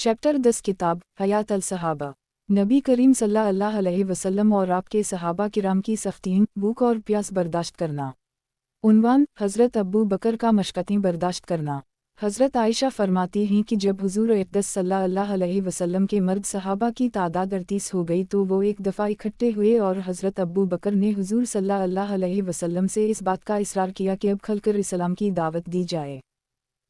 Chapter 10 किताब हयात अल-सहाबा। नबी करीम सल्लल्लाहु अलैहि वसल्लम और आपके सहाबा किराम की सख्तियाँ, भूख और प्यास बर्दाश्त करना। उन्वान हज़रत अबू बकर का मशक्क़तें बर्दाश्त करना। हज़रत आयशा फरमाती हैं कि जब हुज़ूर अक़दस सल्लल्लाहु अलैहि वसल्लम के मर्द सहाबा की तादाद 38 हो गई तो वो एक दफ़ा इकट्ठे हुए और हज़रत अबू बकर ने हुज़ूर सल्लल्लाहु अलैहि वसल्लम से इस बात का इसरार किया कि अब खलकर इस्लाम की दावत दी जाए।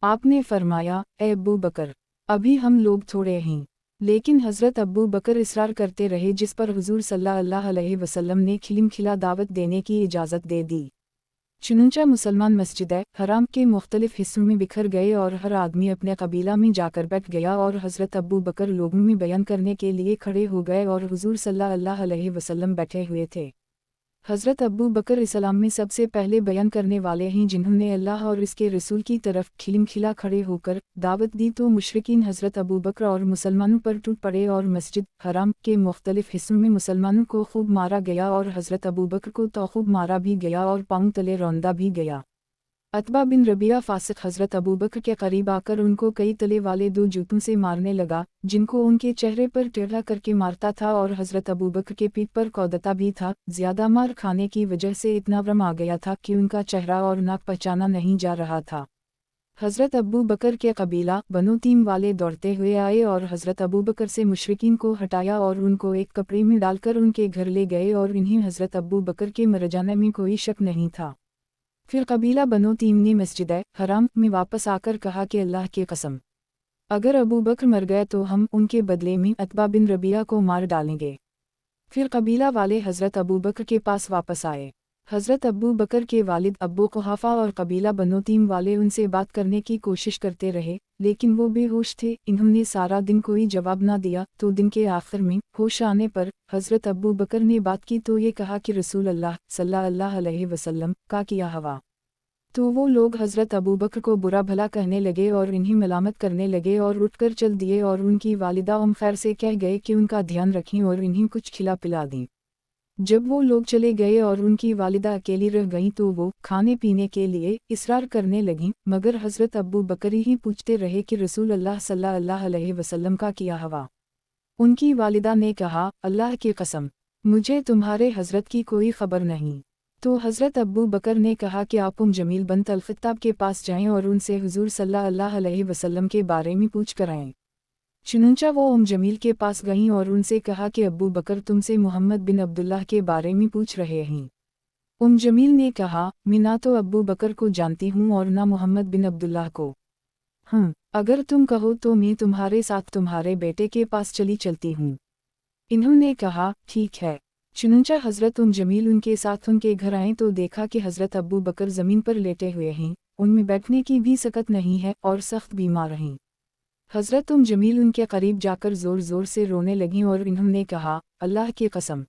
आपने फरमाया, ए अबू बकर, अभी हम लोग थोड़े हैं। लेकिन हज़रत अबू बकर इसरार करते रहे, जिस पर हुज़ूर सल्लल्लाहु अलैहि वसल्लम ने खिलमखिला दावत देने की इजाज़त दे दी। चुनंचा मुसलमान मस्जिद हराम के मुख्तलिफ हिस्सों में बिखर गए और हर आदमी अपने कबीला में जाकर बैठ गया और हज़रत अबू बकर लोगों में बयान करने के लिए खड़े हो गए और हुज़ूर सल्लल्लाहु अलैहि वसल्लम बैठे हुए थे। हज़रत अबू बकर इस्लाम में सबसे पहले बयान करने वाले हैं जिन्होंने अल्लाह और इसके रसूल की तरफ खिलमखिला खड़े होकर दावत दी, तो मुशरिकीन हज़रत अबू बकर और मुसलमानों पर टूट पड़े और मस्जिद हराम के मुख्तलिफ हिस्सों में मुसलमानों को खूब मारा गया और हज़रत अबू बकर को तो खूब मारा भी गया और पाँव तले रौंदा भी गया। अतबा बिन रबिया फासिक हज़रत अबू बकर के करीब आकर उनको कई तले वाले 2 जूतों से मारने लगा, जिनको उनके चेहरे पर टेढ़ा करके मारता था और हज़रत अबू बकर के पीठ पर कौदता भी था। ज़्यादा मार खाने की वजह से इतना भ्रम आ गया था कि उनका चेहरा और नाक पहचाना नहीं जा रहा था। हज़रत अबू बकर के कबीला बनो तीम वाले दौड़ते हुए आए और हज़रत अबू बकर से मुशरिकीन को हटाया और उनको एक कपड़े में डालकर उनके घर ले गए और इन्हें हज़रत अबू बकर के मर जाने में कोई शक नहीं था। फिर कबीला बनो तीम ने मस्जिद हराम में वापस आकर कहा कि अल्लाह की कसम, अगर अबू बकर मर गए तो हम उनके बदले में अतबा बिन रबिया को मार डालेंगे। फिर कबीला वाले हज़रत अबू बकर के पास वापस आए। हज़रत अबू बकर के वालिद अब्बू कुहाफा और कबीला बनो तीम वाले उनसे बात करने की कोशिश करते रहे, लेकिन वो बेहोश थे। इन्होंने सारा दिन कोई जवाब ना दिया, तो दिन के आखिर में होश आने पर हज़रत अबू बकर ने बात की तो ये कहा कि रसूल अल्लाह सल्लल्लाहु अलैहि वसल्लम का किया हवा। तो वो लोग हज़रत अबू बकर को बुरा भला कहने लगे और इन्हें मलामत करने लगे और उठकर चल दिए और उनकी वालिदा खैर से कह गए कि उनका ध्यान रखें और इन्हें कुछ खिला पिला दें। जब वो लोग चले गए और उनकी वालिदा अकेली रह गईं तो वो खाने पीने के लिए इसरार करने लगीं, मगर हज़रत अबू बकर ही पूछते रहे कि रसूल अल्लाह सल्लल्लाहु अलैहि वसल्लम का किया हवा। उनकी वालिदा ने कहा, अल्लाह की कसम, मुझे तुम्हारे हज़रत की कोई खबर नहीं। तो हज़रत अबू बकर ने कहा कि आप जमील बन अल-ख़त्ताब के पास जाएं और उनसे हुज़ूर सल्लल्लाहु अलैहि वसल्लम के बारे में पूछ कर आएं। चुनंचा वो जमील के पास गईं और उनसे कहा कि अबू बकर तुमसे मोहम्मद बिन अब्दुल्लाह के बारे में पूछ रहे हैं। जमील ने कहा, मैं ना तो अबू बकर को जानती हूँ और ना मोहम्मद बिन अब्दुल्लाह को। अगर तुम कहो तो मैं तुम्हारे साथ तुम्हारे बेटे के पास चलती हूँ। इन्होंने कहा, ठीक है। चुनंचा हज़रत जमील उनके साथ उनके घर आए तो देखा कि हज़रत अबू बकर ज़मीन पर लेटे हुए हैं, उनमें बैठने की भी सकत नहीं है और सख्त बीमार हैं। हज़रत जमील उनके करीब जाकर ज़ोर ज़ोर से रोने लगीं और इन्होंने कहा, अल्लाह की कसम,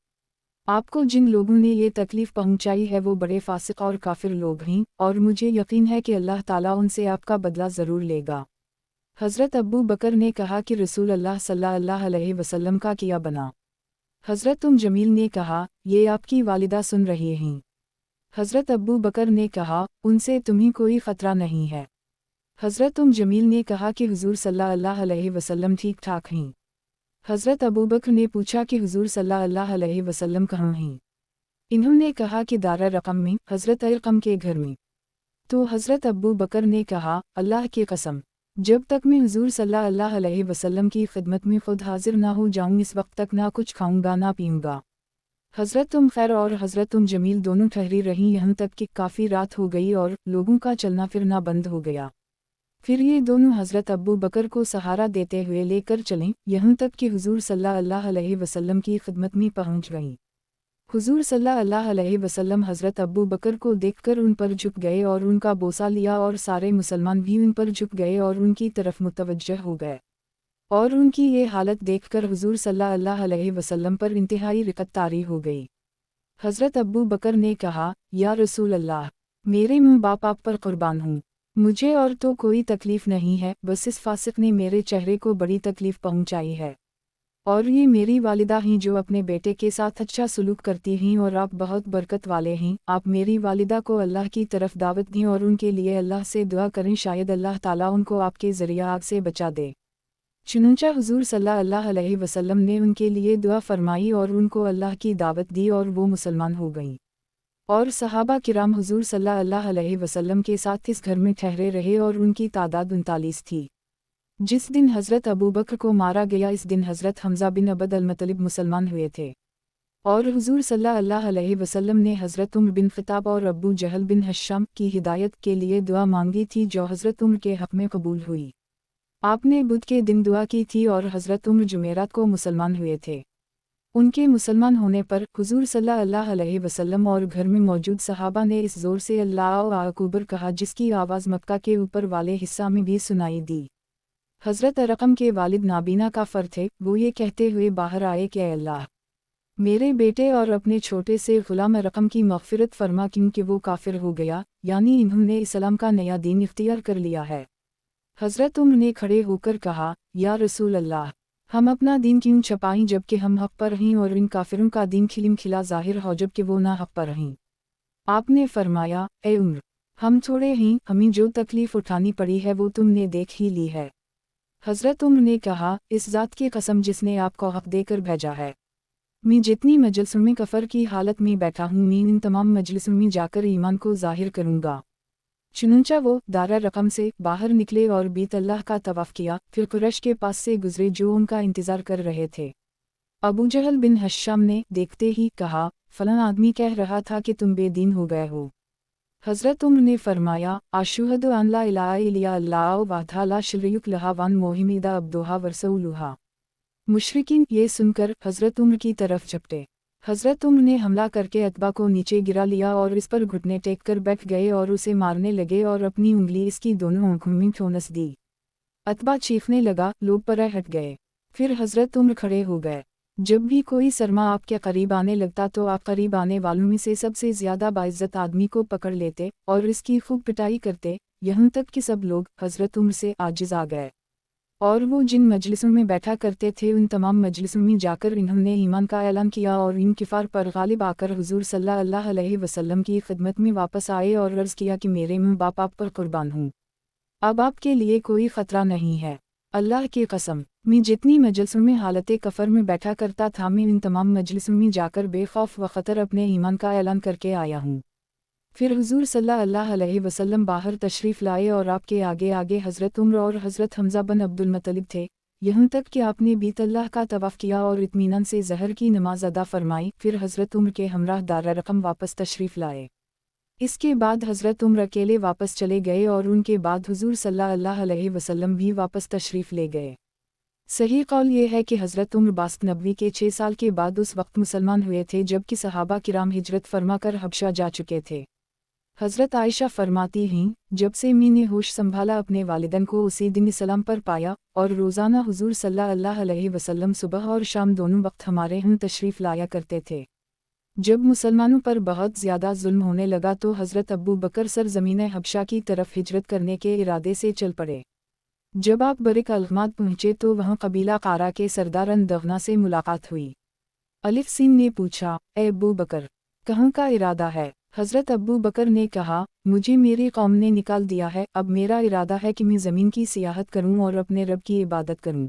आपको जिन लोगों ने ये तकलीफ़ पहुंचाई है वो बड़े फासिक और काफिर लोग हैं और मुझे यकीन है कि अल्लाह ताला उनसे आपका बदला ज़रूर लेगा। हज़रत अबू बकर ने कहा कि रसूल अल्लाह सल्लल्लाहु अलैहि वसल्लम का किया बना। हज़रत जमील ने कहा, ये आपकी वालिदा सुन रही हैं। हज़रत अबू बकर ने कहा, उनसे तुम्हें कोई ख़तरा नहीं है। हज़रत जमील ने कहा कि हुज़ूर सल्लल्लाहु अलैहि वसल्लम ठीक ठाक हैं। हज़रत अबू बकर ने पूछा कि हुज़ूर सल्लल्लाहु अलैहि वसल्लम कहाँ हैं? इन्होंने कहा कि दारा रक़म में, हज़रत अरक़म के घर में। तो हज़रत अबू बकर ने कहा, अल्लाह की कसम, जब तक मैं हुज़ूर सल्लल्लाहु अलैहि वसल्लम की खिदमत में खुद हाजिर ना हो जाऊँ इस वक्त तक ना कुछ खाऊंगा ना पीऊंगा। हज़रत खैर और हज़रत जमील दोनों ठहरी रहीं यहाँ तक कि काफ़ी रात हो गई और लोगों का चलना फिरना बंद हो गया। फिर ये दोनों हज़रत अबू बकर को सहारा देते हुए लेकर चलें, यहाँ तक कि हुज़ूर सल्लल्लाहु अलैहि वसल्लम की खिदमत में पहुँच गईं। हुज़ूर सल्लल्लाहु अलैहि वसल्लम हज़रत अबू बकर को देखकर उन पर झुक गए और उनका बोसा लिया और सारे मुसलमान भी उन पर झुक गए और उनकी तरफ मुतवज्जह हो गए। और उनकी ये हालत देखकर हुज़ूर सल्लल्लाहु अलैहि वसल्लम पर इंतहाई रिक़त तारी हो गई। हज़रत अबू बकर ने कहा, या रसूल अल्लाह, मेरे माँ बाप आप पर क़ुरबान हूँ, मुझे और तो कोई तकलीफ़ नहीं है, बस इस फासिक ने मेरे चेहरे को बड़ी तकलीफ़ पहुँचाई है। और ये मेरी वालिदा हैं जो अपने बेटे के साथ अच्छा सलूक करती हैं और आप बहुत बरकत वाले हैं। आप मेरी वालिदा को अल्लाह की तरफ दावत दें और उनके लिए अल्लाह से दुआ करें, शायद अल्लाह ताला उनको आपके ज़रिया आग से बचा दे। चुनंचा हुजूर सल्लल्लाहु अलैहि वसल्लम ने उनके लिए दुआ फरमाई और उनको अल्लाह की दावत दी और वो मुसलमान हो गईं। और सहाबा किराम हुजूर सल्लल्लाहु अलैहि वसल्लम के साथ इस घर में ठहरे रहे और उनकी तादाद 39 थी। जिस दिन हज़रत अबू बकर को मारा गया इस दिन हज़रत हमज़ा बिन अब्द अल-मुत्तलिब मुसलमान हुए थे। और हुजूर सल्लल्लाहु अलैहि वसल्लम ने हज़रत उम्र बिन ख़त्ताब और अबू जहल बिन हश्शाम की हिदायत के लिए दुआ मांगी थी जो हज़रत उम्र के हक़ में कबूल हुई। आपने बुध के दिन दुआ की थी और हज़रत उम्र जुमेरात को मुसलमान हुए थे। उनके मुसलमान होने पर हुजूर सल्लल्लाहु अलैहि वसल्लम और घर में मौजूद सहाबा ने इस ज़ोर से अल्लाहु अकबर कहा जिसकी आवाज़ मक्का के ऊपर वाले हिस्सा में भी सुनाई दी। हज़रत अरक़म के वालिद नाबीना का फ़र थे, वो ये कहते हुए बाहर आए कि अल्लाह मेरे बेटे और अपने छोटे से ग़ुलाम अरक़म की मग़फ़िरत फ़रमा क्योंकि वो काफ़िर हो गया, यानी इन्होंने इस्लाम का नया दीन इख्तियार कर लिया है। हज़रत उम्र ने खड़े होकर कहा, या रसूल अल्लाह, हम अपना दीन क्यों छपाएं जबकि हम हक़ पर रहें और इन काफिरों का दीन खिलिम खिला ज़ाहिर हो जबकि वो ना हक़ पर रहें। आपने फरमाया, ए उम्र, हम थोड़े हैं, हमें जो तकलीफ़ उठानी पड़ी है वो तुमने देख ही ली है। हज़रत उम्र ने कहा, इस ज़ात की कसम जिसने आपको हक़ देकर भेजा है, मैं जितनी मजलिसों में कफ़र की हालत में बैठा हूँ मैं इन तमाम मजलिसों में जाकर ईमान को ज़ाहिर करूँगा। चुनंचा वो दारा रक़म से बाहर निकले और बीत अल्लाह का तवाफ़ किया, फिर कुरैश के पास से गुज़रे जो उनका इंतज़ार कर रहे थे। अबू जहल बिन हश्शाम ने देखते ही कहा, फ़लाँ आदमी कह रहा था कि तुम बेदीन हो गए हो। हज़रत उम्र ने फरमाया, अशहदु अन ला इलाहा इल्लल्लाहु वहदहु ला शरीका लहु व अन्ना मुहम्मदन अब्दुहु व रसूलुहु। मुशरिकीन ये सुनकर हज़रत उम्र की तरफ झपटे। हज़रत उम्र ने हमला करके अतबा को नीचे गिरा लिया और इस पर घुटने टेक कर बैठ गए और उसे मारने लगे और अपनी उंगली इसकी दोनों आँखों में ठोनस दी। अतबा चीखने लगा, लोग परे हट गए। फिर हज़रत उम्र खड़े हो गए। जब भी कोई सरमा आपके करीब आने लगता तो आप करीब आने वालों में से सबसे ज़्यादा बाइज़्ज़त आदमी को पकड़ लेते और इसकी खूब पिटाई करते, यहाँ तक कि सब लोग हज़रत उम्र से आजिज़ आ गए। और वो जिन मजलिसों में बैठा करते थे उन तमाम मजलिसों में जाकर इन्होंने ईमान का ऐलान किया और इन किफ़ार पर गालिब आकर हुजूर सल्लल्लाहु अलैहि वसल्लम की खिदमत में वापस आए और अर्ज़ किया कि मेरे माँ बाप आप पर कुर्बान हूँ, अब आपके लिए कोई ख़तरा नहीं है। अल्लाह की कसम, मैं जितनी मजलिसों में हालत कफ़र में बैठा करता था मैं इन तमाम मजलिसों में जाकर बेखौफ व ख़तर अपने ईमान का ऐलान करके आया हूँ। फिर हुजूर सल्लल्लाहु अलैहि वसल्लम बाहर तशरीफ़ लाए और आपके आगे आगे हज़रत उम्र और हज़रत हमज़ा बिन अब्दुल मुत्तलिब थे, यहाँ तक कि आपने बीत अल्लाह का तवाफ़ किया और इत्मीनान से ज़हर की नमाज अदा फरमाई। फिर हज़रत उम्र के हमराह दारा रक़म वापस तशरीफ़ लाए। इसके बाद हज़रत उम्र अकेले वापस चले गए और उनके बाद हुजूर सल्लल्लाहु अलैहि वसल्लम भी वापस तशरीफ़ ले गए। सही कौल ये है कि हज़रत उम्र बासत नबवी के 6 साल के बाद उस वक्त मुसलमान हुए थे जबकि सहाबा किराम हिजरत फरमाकर हबशा जा चुके थे। हज़रत आयशा फरमाती हैं, जब से मैंने होश संभाला अपने वालिदैन को उसी दिन इस्लाम पर पाया और रोज़ाना हुजूर सल्लल्लाहु अलैहि वसल्लम सुबह और शाम दोनों वक्त हमारे यहाँ तशरीफ़ लाया करते थे। जब मुसलमानों पर बहुत ज़्यादा जुल्म होने लगा तो हज़रत अबू बकर सरज़मीन हबशा की तरफ हिजरत करने के इरादे से चल पड़े। जब आप बरिक अलगमाद पहुँचे तो वहाँ कबीला कारा के सरदार अंदगना से मुलाकात हुई। अलिफ सीन ने पूछा, ए अबू बकर, कहाँ का इरादा है? हज़रत अबू बकर ने कहा, मुझे मेरी कौम ने निकाल दिया है, अब मेरा इरादा है कि मैं ज़मीन की सियाहत करूं और अपने रब की इबादत करूं।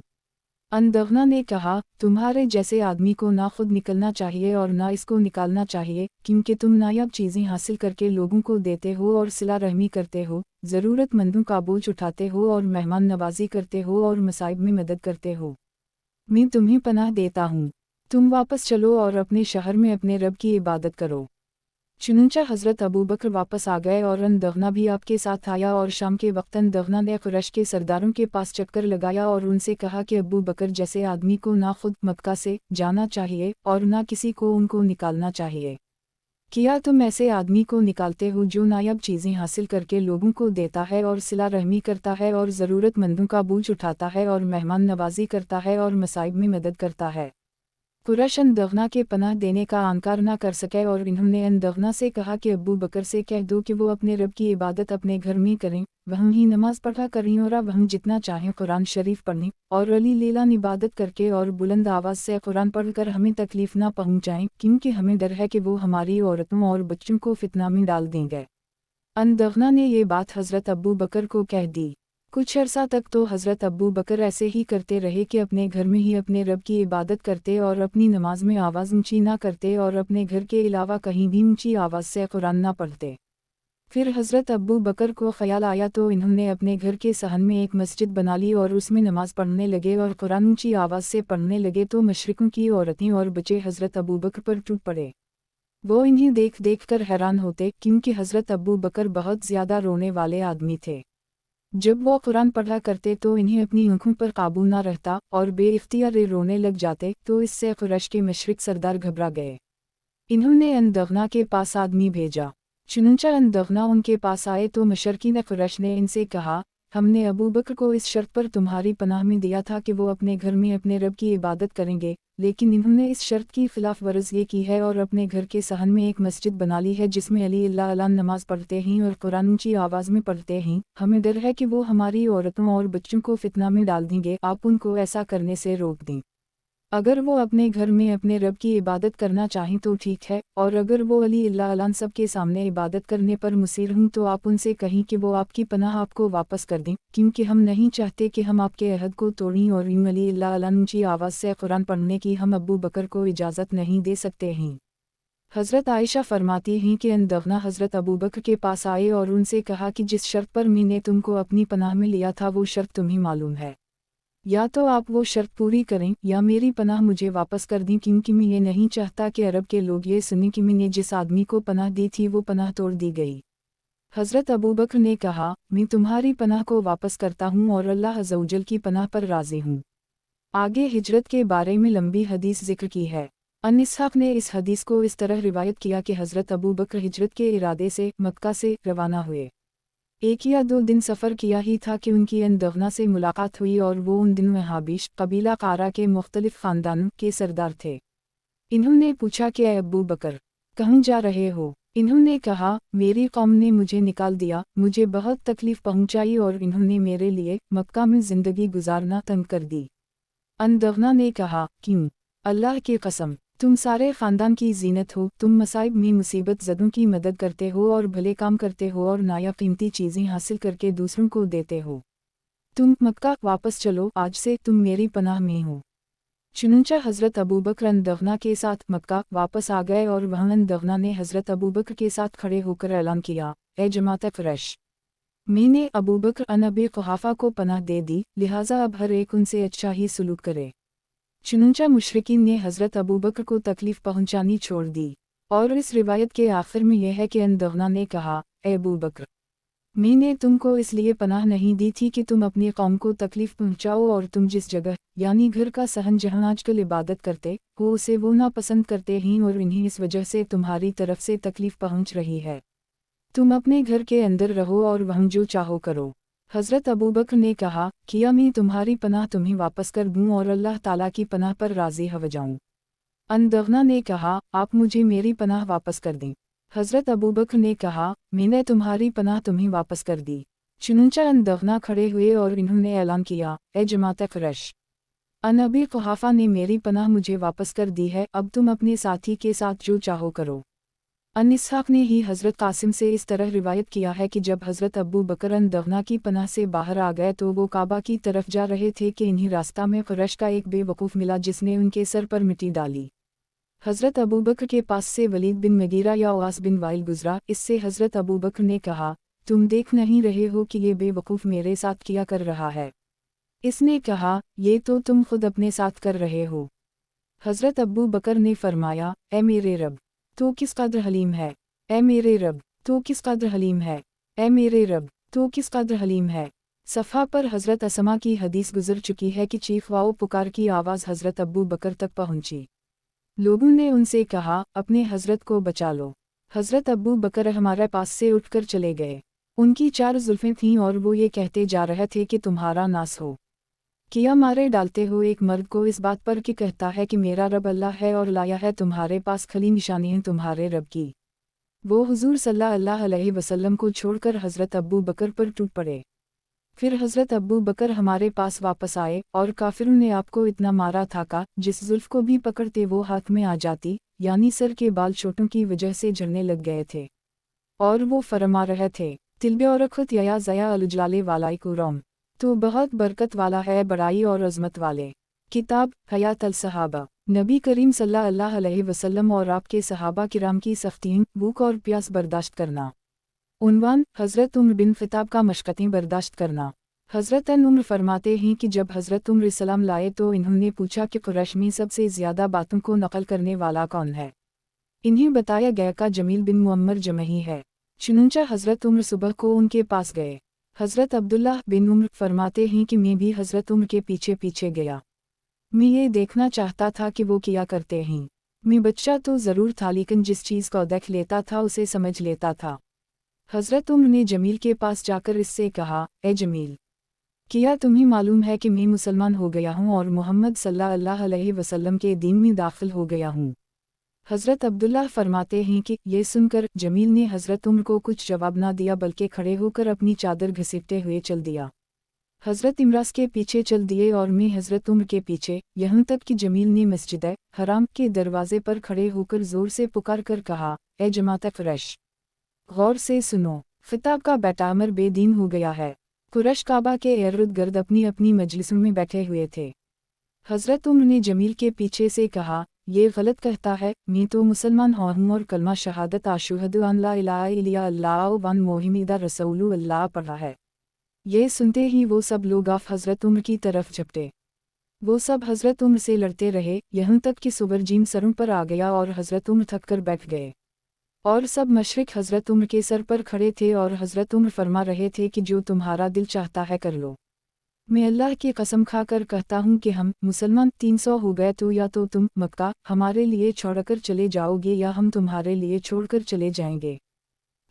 अंदगना ने कहा, तुम्हारे जैसे आदमी को ना खुद निकलना चाहिए और ना इसको निकालना चाहिए, क्योंकि तुम नायाब चीज़ें हासिल करके लोगों को देते हो और सिला रहमी करते हो, ज़रूरतमंदों का बोझ उठाते हो और मेहमान नवाजी करते हो और मसाइब में मदद करते हो। मैं तुम्हें पनाह देता हूँ, तुम वापस चलो और अपने शहर में अपने रब की इबादत करो। चुनंचा हज़रत अबू बकर वापस आ गए और अंदगना भी आपके साथ आया और शाम के वक्त अंदगना ने कुरैश के सरदारों के पास चक्कर लगाया और उनसे कहा कि अबू बकर जैसे आदमी को ना खुद मक्का से जाना चाहिए और ना किसी को उनको निकालना चाहिए। क्या तुम ऐसे आदमी को निकालते हो जो नायाब चीज़ें हासिल करके लोगों को देता है और सिला रहमी करता है और ज़रूरतमंदों का बोझ उठाता है और मेहमान नवाजी करता है और मसाइब में मदद करता है। कुरैश अंदगना के पनाह देने का आंकार न कर सके और इन्होंने अंदगना से कहा कि अबू बकर से कह दो कि वो अपने रब की इबादत अपने घर में करें, वहीं ही नमाज पढ़ा करें और वहीं जितना चाहें कुरान शरीफ पढ़ें और अली लेलान इबादत करके और बुलंद आवाज़ से कुरान पढ़कर हमें तकलीफ़ ना पहुँचाएं, क्योंकि हमें डर है कि वो हमारी औरतों और बच्चों को फितना में डाल देंगे। अंदगना ने ये बात हज़रत अबू बकर को कह दी। कुछ अरसा तक तो हज़रत अबू बकर ऐसे ही करते रहे कि अपने घर में ही अपने रब की इबादत करते और अपनी नमाज में आवाज़ ऊंची ना करते और अपने घर के अलावा कहीं भी ऊंची आवाज़ से कुरान ना पढ़ते। फिर हज़रत अबू बकर को ख्याल आया तो इन्होंने अपने घर के सहन में एक मस्जिद बना ली और उसमें नमाज पढ़ने लगे और कुरान ऊंची आवाज़ से पढ़ने लगे तो मशरिकों की औरतें और बच्चे हज़रत अबू बकर पर टूट पड़े। वो इन्हें देख देख कर हैरान होते क्योंकि हज़रत अबू बकर बहुत ज़्यादा रोने वाले आदमी थे। जब वो कुरान पढ़ा करते तो इन्हें अपनी आंखों पर काबू ना रहता और बेइख्तियार रोने लग जाते तो इससे कुरैश के मशरिक सरदार घबरा गए। इन्होंने अंदगना के पास आदमी भेजा। चुनंचा अंदगना उनके पास आए तो मुशरिकीन कुरैश ने इनसे कहा, हमने अबू बकर को इस शर्त पर तुम्हारी पनाह में दिया था कि वो अपने घर में अपने रब की इबादत करेंगे, लेकिन इन्होंने इस शर्त की खिलाफ वर्जी की है और अपने घर के सहन में एक मस्जिद बना ली है जिसमें अली अल्लाह नमाज पढ़ते हैं और कुरान ऊंची आवाज़ में पढ़ते हैं। हमें डर है कि वो हमारी औरतों और बच्चों को फितना में डाल देंगे, आप उनको ऐसा करने से रोक दें। अगर वो अपने घर में अपने रब की इबादत करना चाहें तो ठीक है, और अगर वो अली अल्लाह सब के सामने इबादत करने पर मुसीर हों तो आप उनसे कहें कि वो आपकी पनाह आपको वापस कर दें, क्योंकि हम नहीं चाहते कि हम आपके अहद को तोड़ें और यूं अली अल्लाह ऊंची आवाज़ से कुरान पढ़ने की हम अबू बकर को इजाज़त नहीं दे सकते हैं। हज़रत आयशा फरमाती हैं कि अंदगना हज़रत अबू बकर के पास आए और उनसे कहा कि जिस शर्त पर मैंने तुमको अपनी पनाह में लिया था वो शर्त तुम्हें मालूम है, या तो आप वो शर्त पूरी करें या मेरी पनाह मुझे वापस कर दें, क्योंकि मैं ये नहीं चाहता कि अरब के लोग ये सुनें कि मैंने जिस आदमी को पनाह दी थी वो पनाह तोड़ दी गई। हज़रत अबू बकर ने कहा, मैं तुम्हारी पनाह को वापस करता हूँ और अल्लाह अज़्ज़वजल की पनाह पर राज़ी हूँ। आगे हिजरत के बारे में लंबी हदीस जिक्र की है। अन-इसहाक़ ने इस हदीस को इस तरह रिवायत किया कि हज़रत अबू बकर हिजरत के इरादे से मक्का से रवाना हुए। 1 या 2 दिन सफ़र किया ही था कि उनकी अंदगना से मुलाकात हुई और वो उन दिनों हाबिश कबीला कारा के मुख्तलिफ ख़ानदानों के सरदार थे। इन्होंने पूछा कि अबू बकर, कहाँ जा रहे हो? इन्होंने कहा, मेरी कौम ने मुझे निकाल दिया, मुझे बहुत तकलीफ़ पहुँचाई और इन्होंने मेरे लिए मक्का में ज़िंदगी गुजारना तंग कर दी। अंदगना ने कहा, क्यों? अल्लाह की कसम, तुम सारे ख़ानदान की ज़ीनत हो, तुम मसाइब में मुसीबत ज़दों की मदद करते हो और भले काम करते हो और नायाब कीमती चीज़ें हासिल करके दूसरों को देते हो। तुम मक्का वापस चलो, आज से तुम मेरी पनाह में हो। चुनंचा हज़रत अबू बकर अंदगना के साथ मक्का वापस आ गए और वहाँ अंदगना ने हज़रत अबू बकर के साथ खड़े होकर ऐलान किया, ए जमात कुरैश, मैंने अबू बकर अन अबी कुहाफ़ा को पनाह दे दी, लिहाजा अब हर एक उनसे अच्छा ही सलूक करे। चुनंचा मुशरिकीन ने हज़रत अबू बकर को तकलीफ़ पहुँचानी छोड़ दी। और इस रिवायत के आखिर में यह है कि अंदगना ने कहा, ए अबू बकर, मैंने तुमको इसलिए पनाह नहीं दी थी कि तुम अपनी कौम को तकलीफ़ पहुँचाओ और तुम जिस जगह यानी घर का सहन जहाँ आजकल इबादत करते हो उसे वो नापसंद करते हैं और इन्हीं इस वजह से तुम्हारी तरफ से तकलीफ़ पहुँच रही है। तुम अपने घर के अंदर रहो और वहाँ जो चाहो करो। हज़रत अबू बकर ने कहा, किया मैं तुम्हारी पनाह तुम्हें वापस कर दूँ और अल्लाह ताला की पनाह पर राज़ी हो जाऊँ। अंदगना ने कहा, आप मुझे मेरी पनाह वापस कर दें। हज़रत अबू बकर ने कहा, मैंने तुम्हारी पनाह तुम्हें वापस कर दी। चुनंचा अंदगना खड़े हुए और इन्होंने ऐलान किया, ए जमात कुरैश, अन अबी कुहाफ़ा ने मेरी पनाह मुझे वापस कर दी है, अब तुम अपने साथी के साथ जो चाहो करो। अन-इसहाक़ ने ही हज़रत कासिम से इस तरह रिवायत किया है कि जब हज़रत अबू बकर अंदगना की पनाह से बाहर आ गए तो वो काबा की तरफ जा रहे थे कि इन्हीं रास्ता में कुरैश का एक बेवकूफ़ मिला जिसने उनके सर पर मिट्टी डाली। हज़रत अबू बकर के पास से वलीद बिन मगीरा या उआस बिन वाइल गुज़रा। इससे हज़रत अबू बकर ने कहा, तुम देख नहीं रहे हो कि ये बेवकूफ़ मेरे साथ क्या कर रहा है? इसने कहा, ये तो तुम खुद अपने साथ कर रहे हो। हज़रत अबू बकर ने फरमाया, ए मेरे रब, तो किस कदर हलीम है। ए मेरे रब, तो किस कदर हलीम है। ए मेरे रब, तो किस कदर हलीम है। सफ़ा पर हज़रत असमा की हदीस गुज़र चुकी है कि चीख वाओ पुकार की आवाज़ हज़रत अबू बकर तक पहुँची। लोगों ने उनसे कहा, अपने हज़रत को बचा लो। हज़रत अबू बकर हमारे पास से उठकर चले गए। उनकी 4 जुल्फ़ें थीं और वो ये कहते जा रहे थे कि तुम्हारा नास हो। किया मारे डालते हो एक मर्द को इस बात पर कि कहता है कि मेरा रब अल्लाह है और लाया है तुम्हारे पास खली निशानी है तुम्हारे रब की। वो हुजूर सल्लल्लाहु अलैहि वसल्लम को छोड़कर हज़रत अबू बकर पर टूट पड़े। फिर हज़रत अबू बकर हमारे पास वापस आए और काफिरों ने आपको इतना मारा था का जिस जुल्फ़ को भी पकड़ते वो हाथ में आ जाती, यानी सर के बाल चोटों की वजह से झड़ने लग गए थे। और वो फरमा रहे थे, तिल्बे और खुद या ज़या अलुजलाले वालाई कुरौम। तो बहुत बरकत वाला है, बड़ाई और अज़मत वाले। किताब हयात अल-सहाबा, नबी करीम सल्लल्लाहु अलैहि वसल्लम और आपके सहाबा किराम की सख्तियाँ, भूख और प्यास बर्दाश्त करना। उन्वान हज़रत उम्र बिन ख़िताब का मशक्क़तें बर्दाश्त करना। हज़रत उम्र फरमाते हैं कि जब हज़रत उम्र सलाम लाए तो इन्होंने पूछा कि कुरैश में सबसे ज़्यादा बातों को नकल करने वाला कौन है। इन्हें बताया गया का जमील बिन मुअम्मर जमही है। चुनंचा हज़रत उम्र सुबह को उनके पास गए। हज़रत अब्दुल्लाह बिन उम्र फरमाते हैं कि मैं भी हज़रत उम्र के पीछे पीछे गया। मैं ये देखना चाहता था कि वो क्या करते हैं। मैं बच्चा तो ज़रूर था, लेकिन जिस चीज़ को देख लेता था उसे समझ लेता था। हज़रत उम्र ने जमील के पास जाकर इससे कहा, ए जमील, क्या तुम्हें मालूम है कि मैं मुसलमान हो गया हूँ और मोहम्मद सल्लल्लाहु अलैहि वसल्लम के दीन में दाखिल हो गया हूँ। हज़रत अब्दुल्लाह फरमाते हैं कि ये सुनकर जमील ने हज़रत उम्र को कुछ जवाब ना दिया, बल्कि खड़े होकर अपनी चादर घसीटते हुए चल दिया। हज़रत इमरास के पीछे चल दिए और मैं हज़रत उम्र के पीछे, यहाँ तक कि जमील ने मस्जिद हराम के दरवाजे पर खड़े होकर ज़ोर से पुकार कर कहा, ए जमात कुरैश, गौर से सुनो, ख़िताब का बेटा अमर बेदीन हो गया है। कुरैश काबा के इर्द गिर्द अपनी अपनी मजलिसों में बैठे हुए थे। हज़रत उम्र ने जमील के पीछे से कहा, ये गलत कहता है, मैं तो मुसलमान हूँ और कलमा शहादत अशहदु अन ला इलाहा इल्लल्लाह व अन्न मुहम्मद रसूलुल्लाह पढ़ा है। ये सुनते ही वो सब लोग हज़रत उम्र की तरफ झपटे। वो सब हज़रत उम्र से लड़ते रहे, यहाँ तक कि सुबरजीम सरों पर आ गया और हज़रत उम्र थक कर बैठ गए। और सब मशरिक हज़रत उम्र के सर पर खड़े थे और हज़रत उम्र फरमा रहे थे कि जो तुम्हारा दिल चाहता है कर लो। मैं अल्लाह की कसम खाकर कहता हूँ कि हम मुसलमान 300 हो गए तो या तो तुम मक्का हमारे लिए छोड़कर चले जाओगे या हम तुम्हारे लिए छोड़कर चले जाएंगे।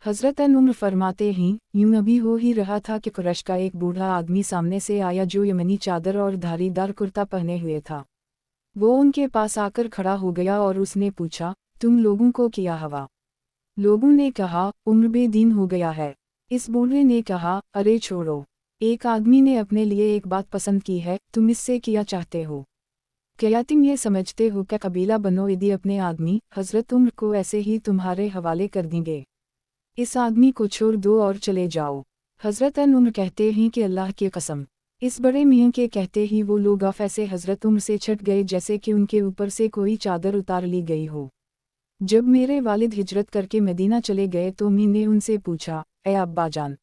हज़रत उम्र फरमाते हैं, यूं अभी हो ही रहा था कि कुरैश का एक बूढ़ा आदमी सामने से आया जो यमनी चादर और धारीदार कुर्ता पहने हुए था। वो उनके पास आकर खड़ा हो गया और उसने पूछा, तुम लोगों को क्या हवा? लोगों ने कहा, उम्र बेदीन हो गया है। इस बूढ़े ने कहा, अरे छोड़ो, एक आदमी ने अपने लिए एक बात पसंद की है, तुम इससे क्या चाहते हो? क्या तुम ये समझते हो कि कबीला बनो यदि अपने आदमी हज़रत उम्र को ऐसे ही तुम्हारे हवाले कर देंगे? इस आदमी को छोड़ दो और चले जाओ। हज़रत उम्र कहते हैं कि अल्लाह की कसम, इस बड़े मियाँ के कहते ही वो लोग ऐसे हज़रत उम्र से छट गए जैसे कि उनके ऊपर से कोई चादर उतार ली गई हो। जब मेरे वालिद हिजरत करके मदीना चले गए तो मैंने उनसे पूछा, ए अब्बा जान,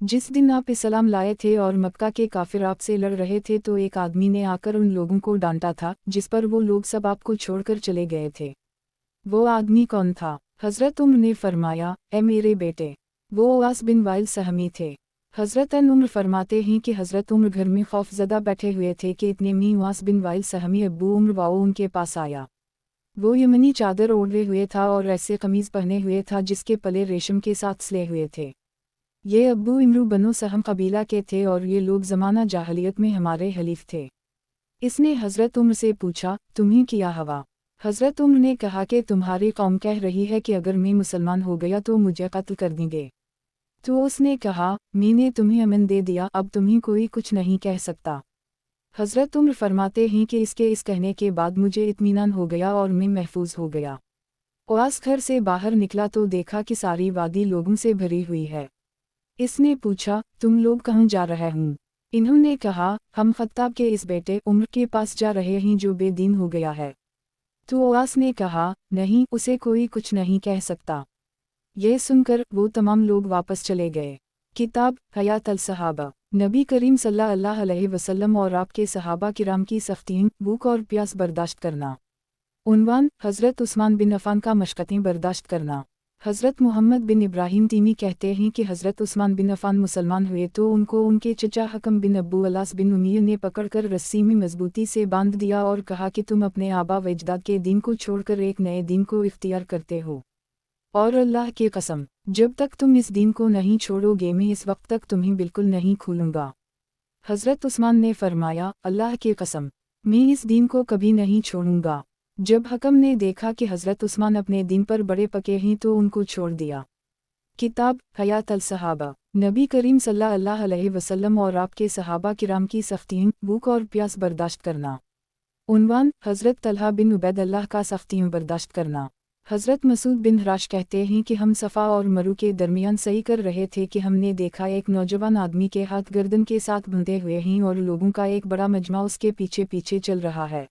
जिस दिन आप इस्लाम लाए थे और मक्का के काफिर आपसे लड़ रहे थे तो एक आदमी ने आकर उन लोगों को डांटा था जिस पर वो लोग सब आपको छोड़कर चले गए थे। वो आदमी कौन था? हज़रत उम्र ने फरमाया, ए मेरे बेटे, वो उवास बिन वाइल सहमी थे। हज़रत उम्र फरमाते हैं कि हज़रत उम्र घर में खौफजदा बैठे हुए थे कि इतने में उवास बिन वाइल सहमी अब्बू उम्र वाओ उनके पास आया। वो यमनी चादर ओढ़े हुए था और ऐसे कमीज़ पहने हुए था जिसके पले रेशम के साथ सिले हुए थे। ये अब्बू इमरू बनो सहम कबीला के थे और ये लोग ज़माना जाहलियत में हमारे हलीफ थे। इसने हज़रत उम्र से पूछा, तुम्हें क्या हवा? हज़रत उम्र ने कहा कि तुम्हारी कौम कह रही है कि अगर मैं मुसलमान हो गया तो मुझे कत्ल कर देंगे। तो उसने कहा, मैंने तुम्हें अमन दे दिया, अब तुम्हें कोई कुछ नहीं कह सकता। हज़रत उम्र फरमाते हैं कि इसके इस कहने के बाद मुझे इत्मीनान हो गया और मैं महफूज हो गया। उवास घर से बाहर निकला तो देखा कि सारी वादी लोगों से भरी हुई है। इसने पूछा, तुम लोग कहाँ जा रहे हो? इन्होंने कहा, हम ख़त्ताब के इस बेटे उम्र के पास जा रहे हैं जो बेदीन हो गया है। तो उवास ने कहा, नहीं, उसे कोई कुछ नहीं कह सकता। यह सुनकर वो तमाम लोग वापस चले गए। किताब हयात अल-सहाबा, नबी करीम सल्लल्लाहु अलैहि वसल्लम और आपके सहाबा किराम की सख्तियाँ, भूख और प्यास बर्दाश्त करना। उन्वान हज़रत उस्मान बिन अफ़ान का मशक्क़तें बर्दाश्त करना। हज़रत मोहम्मद बिन इब्राहीम तीमी कहते हैं कि हज़रत उस्मान बिन अफ़ान मुसलमान हुए तो उनको उनके चचा हकम बिन अब्बू अलास बिन उमैया ने पकड़कर रस्सी में मजबूती से बांध दिया और कहा कि तुम अपने आबा व अजदाद के दीन को छोड़कर एक नए दीन को इख्तियार करते हो। और अल्लाह की कसम, जब तक तुम इस दीन को नहीं छोड़ोगे मैं इस वक्त तक तुम्हें बिल्कुल नहीं खोलूँगा। हज़रत उस्मान ने फरमाया, अल्लाह की कसम, मैं इस दीन को कभी नहीं छोड़ूंगा। जब हकम ने देखा कि हज़रत उस्मान अपने दीन पर बड़े पके हैं तो उनको छोड़ दिया। किताब हयात अल-सहाबा, नबी करीम सल्लल्लाहु अलैहि वसल्लम और आपके सहाबा किराम की सख्तियाँ, भूख और प्यास बर्दाश्त करना। उन्वान हज़रत तलहा बिन उबैदुल्लाह का सख्तियाँ बर्दाश्त करना। حضرت مسعود بن ہراش کہتے ہیں کہ ہم صفا اور مرو کے درمیان سعی کر رہے تھے کہ ہم نے دیکھا ایک نوجوان آدمی کے ہاتھ گردن کے ساتھ بندھے ہوئے ہیں اور لوگوں کا ایک بڑا مجمع اس کے پیچھے پیچھے چل رہا ہے۔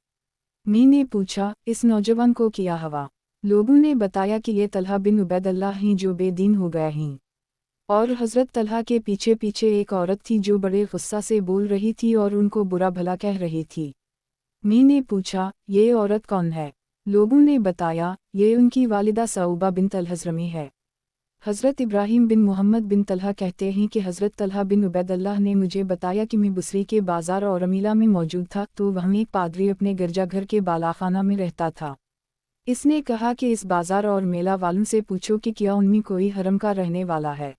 میں نے پوچھا، اس نوجوان کو کیا ہوا؟ لوگوں نے بتایا کہ یہ طلحہ بن عبید اللہ ہیں جو بے دین ہو گئے ہیں، اور حضرت طلحہ کے پیچھے پیچھے ایک عورت تھی جو بڑے غصہ سے بول رہی تھی اور ان کو برا بھلا کہہ رہی تھی۔ میں نے پوچھا، یہ عورت کون ہے؟ لوگوں نے بتایا، یہ ان کی والدہ صعوبہ بنت الحضرمی ہے۔ حضرت ابراہیم بن محمد بن طلحہ کہتے ہیں کہ حضرت طلحہ بن عبید اللہ نے مجھے بتایا کہ میں بصری کے بازار اور امیلا میں موجود تھا تو وہاں ایک پادری اپنے گرجا گھر کے بالاخانہ میں رہتا تھا۔ اس نے کہا کہ اس بازار اور میلہ والوں سے پوچھو کہ کیا ان میں کوئی حرم کا رہنے والا ہے؟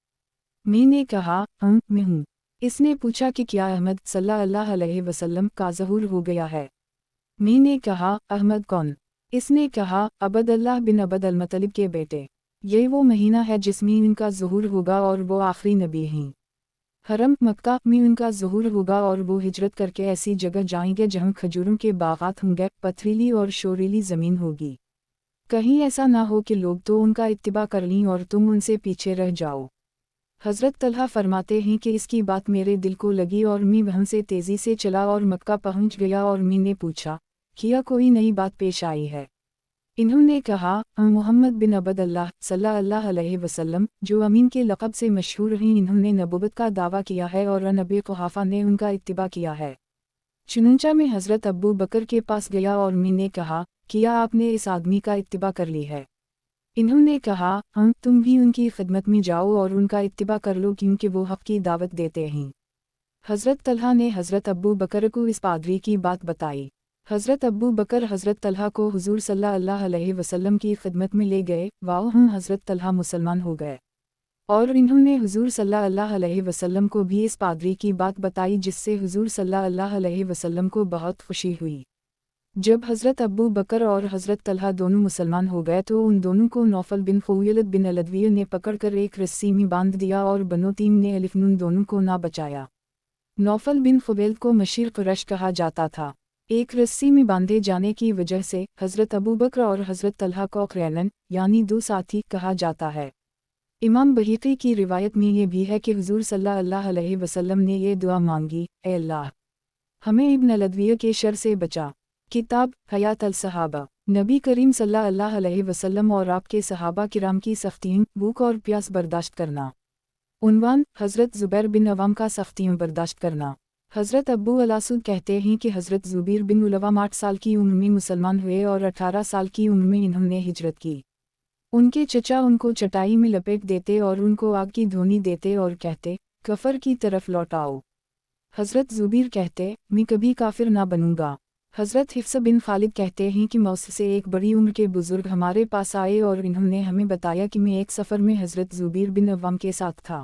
میں نے کہا، میں ہوں۔ اس نے پوچھا کہ کیا احمد صلی اللہ علیہ وسلم کا ظہور ہو گیا ہے؟ میں نے کہا، احمد کون؟ اس نے کہا، عبد اللہ بن عبد المطلب کے بیٹے۔ یہ وہ مہینہ ہے جس میں ان کا ظہور ہوگا اور وہ آخری نبی ہیں۔ حرم مکہ میں ان کا ظہور ہوگا اور وہ ہجرت کر کے ایسی جگہ جائیں گے جہاں کھجوروں کے باغات ہوں گے، پتھریلی اور شوریلی زمین ہوگی۔ کہیں ایسا نہ ہو کہ لوگ تو ان کا اتباع کر لیں اور تم ان سے پیچھے رہ جاؤ۔ حضرت طلحہ فرماتے ہیں کہ اس کی بات میرے دل کو لگی اور میں وہاں سے تیزی سے چلا اور مکہ پہنچ گیا اور میں نے پوچھا، کیا کوئی نئی بات پیش آئی ہے؟ انہوں نے کہا، محمد بن عبد اللہ صلی اللہ علیہ وسلم جو امین کے لقب سے مشہور ہیں، انہوں نے نبوت کا دعویٰ کیا ہے اور نبی قحافہ نے ان کا اتباع کیا ہے۔ چنانچہ میں حضرت ابو بکر کے پاس گیا اور میں نے کہا، کیا آپ نے اس آدمی کا اتباع کر لی ہے؟ انہوں نے کہا، تم بھی ان کی خدمت میں جاؤ اور ان کا اتباع کر لو کیونکہ وہ حق کی دعوت دیتے ہیں۔ حضرت طلحہ نے حضرت ابو بکر کو اس پادری کی بات بتائی۔ حضرت ابو بکر حضرت طلحہ کو حضور صلی اللہ علیہ وسلم کی خدمت میں لے گئے، حضرت طلحہ مسلمان ہو گئے، اور انہوں نے حضور صلی اللہ علیہ وسلم کو بھی اس پادری کی بات بتائی جس سے حضور صلی اللہ علیہ وسلم کو بہت خوشی ہوئی۔ جب حضرت ابو بکر اور حضرت طلحہ دونوں مسلمان ہو گئے تو ان دونوں کو نوفل بن خویلد بن الدویہ نے پکڑ کر ایک رسی میں باندھ دیا اور بنو تیم نے الف نون دونوں کو نہ بچایا۔ نوفل بن خویلد کو مشیر قریش کہا جاتا تھا۔ ایک رسی میں باندھے جانے کی وجہ سے حضرت ابو بکر اور حضرت طلحہ کو قرینن یعنی دو ساتھی کہا جاتا ہے۔ امام بہقی کی روایت میں یہ بھی ہے کہ حضور صلی اللہ علیہ وسلم نے یہ دعا مانگی، اے اللہ، ہمیں ابن الدویہ کے شر سے بچا۔ کتاب حیات الصحابہ، نبی کریم صلی اللہ علیہ وسلم اور آپ کے صحابہ کرام کی سختیوں، بھوک اور پیاس برداشت کرنا۔ عنوان، حضرت زبیر بن عوام کا سختیوں برداشت کرنا۔ حضرت ابو الاسود کہتے ہیں کہ حضرت زبیر بن العوام 8 سال کی عمر میں مسلمان ہوئے اور 18 سال کی عمر میں انہوں نے ہجرت کی۔ ان کے چچا ان کو چٹائی میں لپیٹ دیتے اور ان کو آگ کی دھونی دیتے اور کہتے، کفر کی طرف لوٹاؤ۔ حضرت زبیر کہتے، میں کبھی کافر نہ بنوں گا۔ حضرت حفص بن خالد کہتے ہیں کہ موس سے ایک بڑی عمر کے بزرگ ہمارے پاس آئے اور انہوں نے ہمیں بتایا کہ میں ایک سفر میں حضرت زبیر بن عوام کے ساتھ تھا۔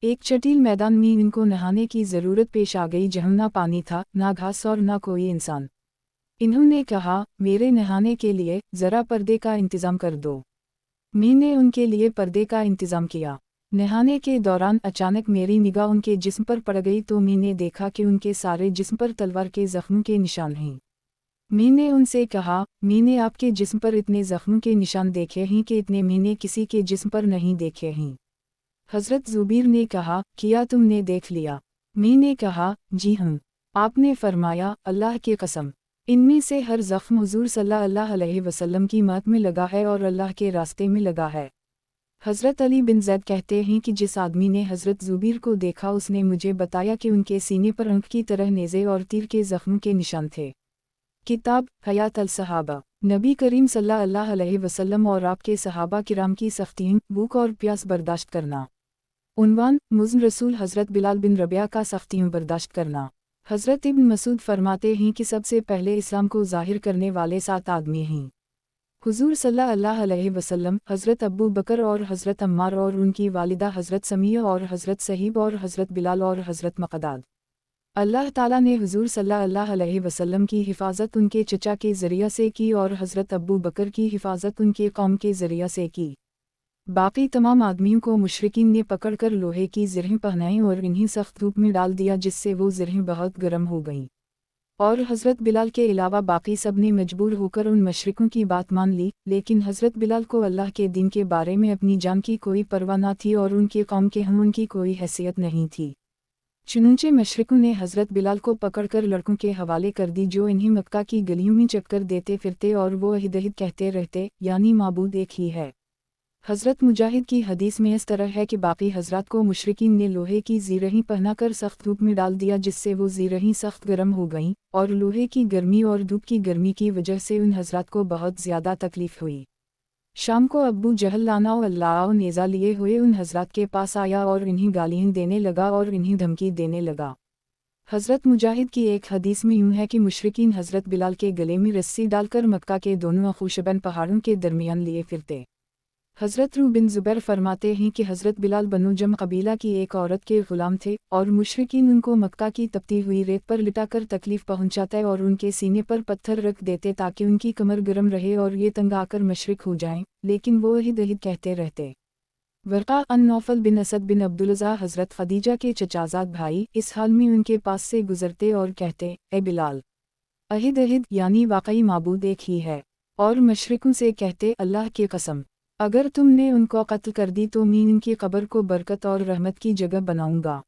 ایک چٹیل میدان میں ان کو نہانے کی ضرورت پیش آ گئی جہاں نہ پانی تھا، نہ گھاس اور نہ کوئی انسان۔ انہوں نے کہا، میرے نہانے کے لیے ذرا پردے کا انتظام کر دو۔ میں نے ان کے لیے پردے کا انتظام کیا۔ نہانے کے دوران اچانک میری نگاہ ان کے جسم پر پڑ گئی تو میں نے دیکھا کہ ان کے سارے جسم پر تلوار کے زخموں کے نشان ہیں۔ میں نے ان سے کہا، میں نے آپ کے جسم پر اتنے زخموں کے نشان دیکھے ہیں کہ اتنے میں نے کسی کے جسم پر نہیں دیکھے ہیں۔ حضرت زبیر نے کہا، کیا تم نے دیکھ لیا؟ میں نے کہا، جی ہاں۔ آپ نے فرمایا، اللہ کی قسم، ان میں سے ہر زخم حضور صلی اللہ علیہ وسلم کی مات میں لگا ہے اور اللہ کے راستے میں لگا ہے۔ حضرت علی بن زید کہتے ہیں کہ جس آدمی نے حضرت زبیر کو دیکھا اس نے مجھے بتایا کہ ان کے سینے پر اونٹ کی طرح نیزے اور تیر کے زخموں کے نشان تھے۔ کتاب حیات الصحابہ، نبی کریم صلی اللہ علیہ وسلم اور آپ کے صحابہ کرام کی سختیوں، بھوک اور پیاس برداشت کرنا۔ عنوان، مزن رسول حضرت بلال بن ربیعہ کا سختیوں برداشت کرنا۔ حضرت ابن مسعود فرماتے ہیں کہ سب سے پہلے اسلام کو ظاہر کرنے والے 7 آدمی ہیں۔ حضور صلی اللہ علیہ وسلم، حضرت ابو بکر اور حضرت عمار اور ان کی والدہ حضرت سمیہ اور حضرت صہیب اور حضرت بلال اور حضرت مقداد۔ اللہ تعالیٰ نے حضور صلی اللہ علیہ وسلم کی حفاظت ان کے چچا کے ذریعہ سے کی اور حضرت ابو بکر کی حفاظت ان کے قوم کے ذریعہ سے کی۔ باقی تمام آدمیوں کو مشرکین نے پکڑ کر لوہے کی زرہیں پہنائیں اور انہیں سخت دھوپ میں ڈال دیا جس سے وہ زرہیں بہت گرم ہو گئیں۔ اور حضرت بلال کے علاوہ باقی سب نے مجبور ہو کر ان مشرکوں کی بات مان لی، لیکن حضرت بلال کو اللہ کے دین کے بارے میں اپنی جان کی کوئی پرواہ نہ تھی اور ان کی قوم کے ہم ان کی کوئی حیثیت نہیں تھی۔ چنانچہ مشرکوں نے حضرت بلال کو پکڑ کر لڑکوں کے حوالے کر دی جو انہیں مکہ کی گلیوں میں چکر دیتے پھرتے اور وہ عہد عہد کہتے رہتے، یعنی معبود ایک ہی ہے۔ حضرت مجاہد کی حدیث میں اس طرح ہے کہ باقی حضرات کو مشرکین نے لوہے کی زیرہیں پہنا کر سخت دھوپ میں ڈال دیا جس سے وہ زیرہیں سخت گرم ہو گئیں، اور لوہے کی گرمی اور دھوپ کی گرمی کی وجہ سے ان حضرات کو بہت زیادہ تکلیف ہوئی۔ شام کو ابو جہل لانا و اللہ نیزہ لیے ہوئے ان حضرات کے پاس آیا اور انہیں گالیاں دینے لگا اور انہیں دھمکی دینے لگا۔ حضرت مجاہد کی ایک حدیث میں یوں ہے کہ مشرکین حضرت بلال کے گلے میں رسی ڈال کر مکہ کے دونوں خوشبن پہاڑوں کے درمیان لیے پھرتے۔ حضرت رو بن زبیر فرماتے ہیں کہ حضرت بلال بنو جم قبیلہ کی ایک عورت کے غلام تھے، اور مشرکین ان کو مکہ کی تپتی ہوئی ریت پر لٹا کر تکلیف پہنچاتے اور ان کے سینے پر پتھر رکھ دیتے تاکہ ان کی کمر گرم رہے اور یہ تنگ آ کر مشرک ہو جائیں، لیکن وہ عہد عہد کہتے رہتے۔ ورقہ ان نوفل بن اسد بن عبدالعزیٰ حضرت خدیجہ کے چچازاد بھائی اس حال میں ان کے پاس سے گزرتے اور کہتے، اے بلال، عہد عہد یعنی واقعی معبود ایک ہی ہے، اور مشرکوں سے کہتے، اللہ کی قسم، اگر تم نے ان کو قتل کر دی تو میں ان کی قبر کو برکت اور رحمت کی جگہ بناؤں گا۔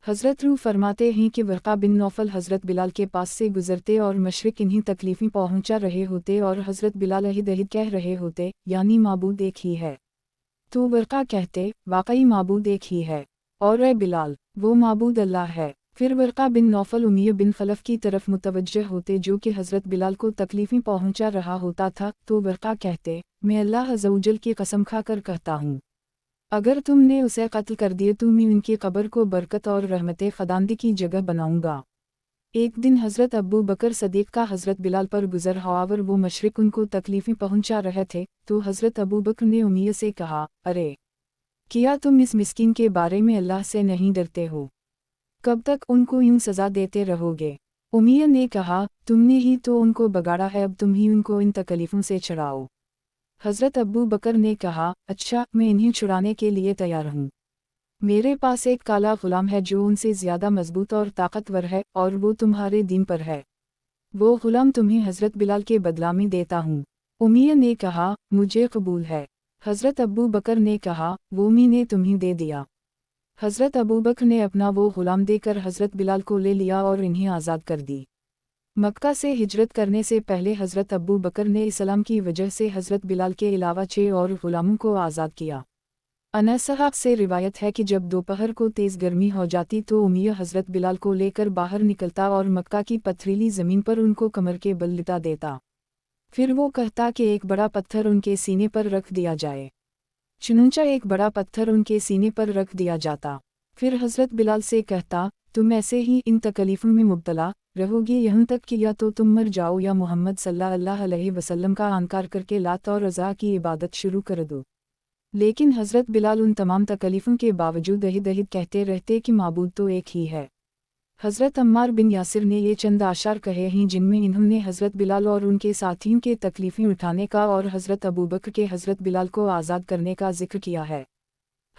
حضرت رو فرماتے ہیں کہ ورقہ بن نوفل حضرت بلال کے پاس سے گزرتے اور مشرک انہیں تکلیفیں پہنچا رہے ہوتے اور حضرت بلال عہد عہد کہہ رہے ہوتے، یعنی معبود ایک ہی ہے۔ تو ورقہ کہتے، واقعی معبود ایک ہی ہے، اور اے بلال، وہ معبود اللہ ہے۔ پھر ورقہ بن نوفل امیہ بن خلف کی طرف متوجہ ہوتے جو کہ حضرت بلال کو تکلیفیں پہنچا رہا ہوتا تھا، تو ورقہ کہتے، میں اللہ عز و جل کی قسم کھا کر کہتا ہوں، اگر تم نے اسے قتل کر دیے تو میں ان کی قبر کو برکت اور رحمت خداوند کی جگہ بناؤں گا۔ ایک دن حضرت ابو بکر صدیق کا حضرت بلال پر گزر ہوا اور وہ مشرک ان کو تکلیفیں پہنچا رہے تھے، تو حضرت ابو بکر نے امیہ سے کہا، ارے کیا تم اس مسکین کے بارے میں اللہ سے نہیں ڈرتے ہو؟ کب تک ان کو یوں سزا دیتے رہو گے؟ امیہ نے کہا، تم نے ہی تو ان کو بگاڑا ہے، اب تم ہی ان کو ان تکلیفوں سے چھڑاؤ۔ حضرت ابو بکر نے کہا، اچھا، میں انہیں چھڑانے کے لیے تیار ہوں۔ میرے پاس ایک کالا غلام ہے جو ان سے زیادہ مضبوط اور طاقتور ہے، اور وہ تمہارے دین پر ہے۔ وہ غلام تمہیں حضرت بلال کے بدلہ میں دیتا ہوں۔ امیہ نے کہا، مجھے قبول ہے۔ حضرت ابو بکر نے کہا، وہ میں نے تمہیں دے دیا۔ حضرت ابو بکر نے اپنا وہ غلام دے کر حضرت بلال کو لے لیا اور انہیں آزاد کر دی۔ مکہ سے ہجرت کرنے سے پہلے حضرت ابو بکر نے اسلام کی وجہ سے حضرت بلال کے علاوہ 6 اور غلاموں کو آزاد کیا۔ انس صاحب سے روایت ہے کہ جب دوپہر کو تیز گرمی ہو جاتی تو امیہ حضرت بلال کو لے کر باہر نکلتا اور مکہ کی پتھریلی زمین پر ان کو کمر کے بل لٹا دیتا۔ پھر وہ کہتا کہ ایک بڑا پتھر ان کے سینے پر رکھ دیا جائے۔ چنانچہ ایک بڑا پتھر ان کے سینے پر رکھ دیا جاتا۔ پھر حضرت بلال سے کہتا، تم ایسے ہی ان تکلیفوں میں مبتلا رہو گے یہاں تک کہ یا تو تم مر جاؤ یا محمد صلی اللہ علیہ وسلم کا انکار کر کے لات اور عزا کی عبادت شروع کر دو۔ لیکن حضرت بلال ان تمام تکلیفوں کے باوجود عہد عہد کہتے رہتے کہ معبود تو ایک ہی ہے۔ حضرت عمار بن یاسر نے یہ چند اشعار کہے ہیں جن میں انہوں نے حضرت بلال اور ان کے ساتھیوں کے تکلیفیں اٹھانے کا اور حضرت ابو بکر کے حضرت بلال کو آزاد کرنے کا ذکر کیا ہے۔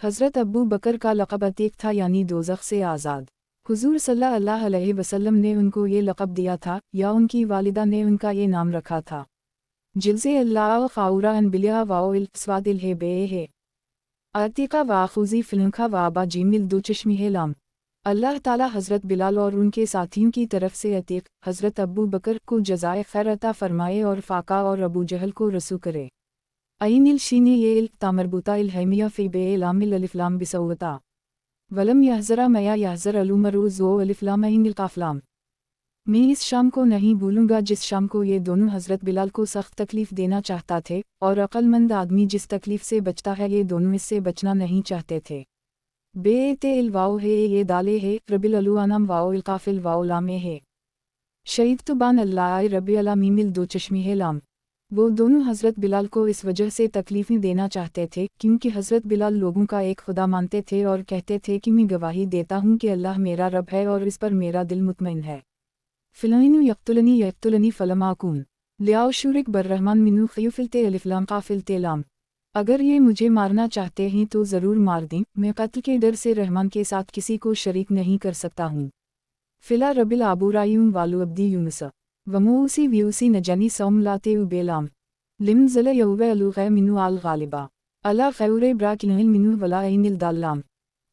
حضرت ابو بکر کا لقب عتیق تھا، یعنی دوزخ سے آزاد۔ حضور صلی اللہ علیہ وسلم نے ان کو یہ لقب دیا تھا یا ان کی والدہ نے ان کا یہ نام رکھا تھا؟ جلزِ اللہ خاورا ان بلیہ واو السواد الہبے ہے عتیقہ واخوزی فلنکھا وابا جیمل دو چشمی ہے لام۔ اللہ تعالی حضرت بلال اور ان کے ساتھیوں کی طرف سے عتیق حضرت ابو بکر کو جزائے خیر عطا فرمائے اور فاقہ اور ابو جہل کو رسو کرے۔ عین الشین یہ تامربوطہ الہیمیہ فی بے لام الالف لام بسوتا ولم یحذر میا یحذر علومروز و الف لام عین القاف لام۔ میں اس شام کو نہیں بھولوں گا جس شام کو یہ دونوں حضرت بلال کو سخت تکلیف دینا چاہتا تھے، اور عقل مند آدمی جس تکلیف سے بچتا ہے یہ دونوں اس سے بچنا نہیں چاہتے تھے۔ بے تے الواو ہے یہ دالے ہے رب العلوانام واو القاف الواو لام ہے شہید تو بان اللہ رب العالمین دو چشمی ہے لام۔ وہ دونوں حضرت بلال کو اس وجہ سے تکلیفیں دینا چاہتے تھے کیونکہ حضرت بلال لوگوں کا ایک خدا مانتے تھے اور کہتے تھے کہ میں گواہی دیتا ہوں کہ اللہ میرا رب ہے اور اس پر میرا دل مطمئن ہے۔ فلائن یقتلنی فلم آکون لیاؤ شورک بررحمان منو خیوفلتے الف لام قافلتے لام۔ اگر یہ مجھے مارنا چاہتے ہیں تو ضرور مار دیں، میں قتل کے ڈر سے رحمان کے ساتھ کسی کو شریک نہیں کر سکتا ہوں۔ फिला रबिल आबूरायूम वालू अब्दी यूनुस वमूसी व्यूसी नजनी सौम लाते उबेलाम लिम ज़ल यौवे अलुग़ै मिनु आल गालिबा अला ख़ैर ब्रा किन्हिल मिनु वला ऐनिल दाल्लाम।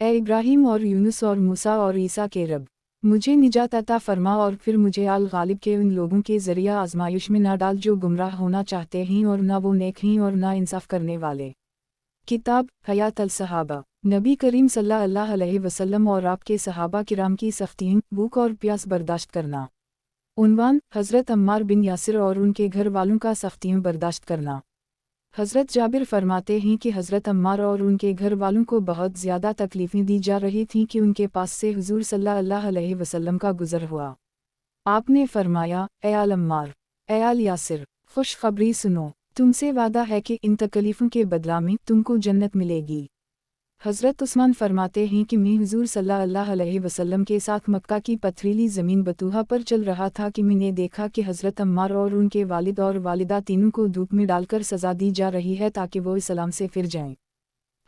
ए इब्राहीम और यूनुस और मूसा और ईसा के रब, मुझे निजात अता फरमा और फिर मुझे आल गालिब के उन लोगों के ज़रिया आज़माइश में ना डाल जो गुमराह होना चाहते हैं और ना वो नेक हैं और ना इंसाफ करने वाले। किताब हयात अल सहाबा, नबी करीम सल्लल्लाहु अलैहि वसल्लम और आपके सहाबा किराम की सख्तियाँ, भूख और प्यास बर्दाश्त करना। उन्वान, हज़रत अम्मार बिन यासिर और उनके घर वालों का सख्तियाँ बर्दाश्त करना। हज़रत जाबिर फरमाते हैं कि हज़रत अम्मार और उनके घर वालों को बहुत ज़्यादा तकलीफ़ें दी जा रही थीं कि उनके पास से हुज़ूर सल्लल्लाहु अलैहि वसल्लम का गुज़र हुआ। आपने फरमाया, ए आल अम्मार, ए आल यासिर, खुशखबरी सुनो, तुमसे वादा है कि इन तकलीफ़ों के बदला में तुमको जन्नत मिलेगी। हज़रत उस्मान फरमाते हैं कि मैं हुज़ूर सल्लल्लाहु अलैहि वसल्लम के साथ मक्का की पथरीली ज़मीन बतूहा पर चल रहा था कि मैंने देखा कि हज़रत अम्मार और उनके वालिद और वालिदा तीनों को धूप में डालकर सज़ा दी जा रही है ताकि वो इस्लाम से फिर जाएं।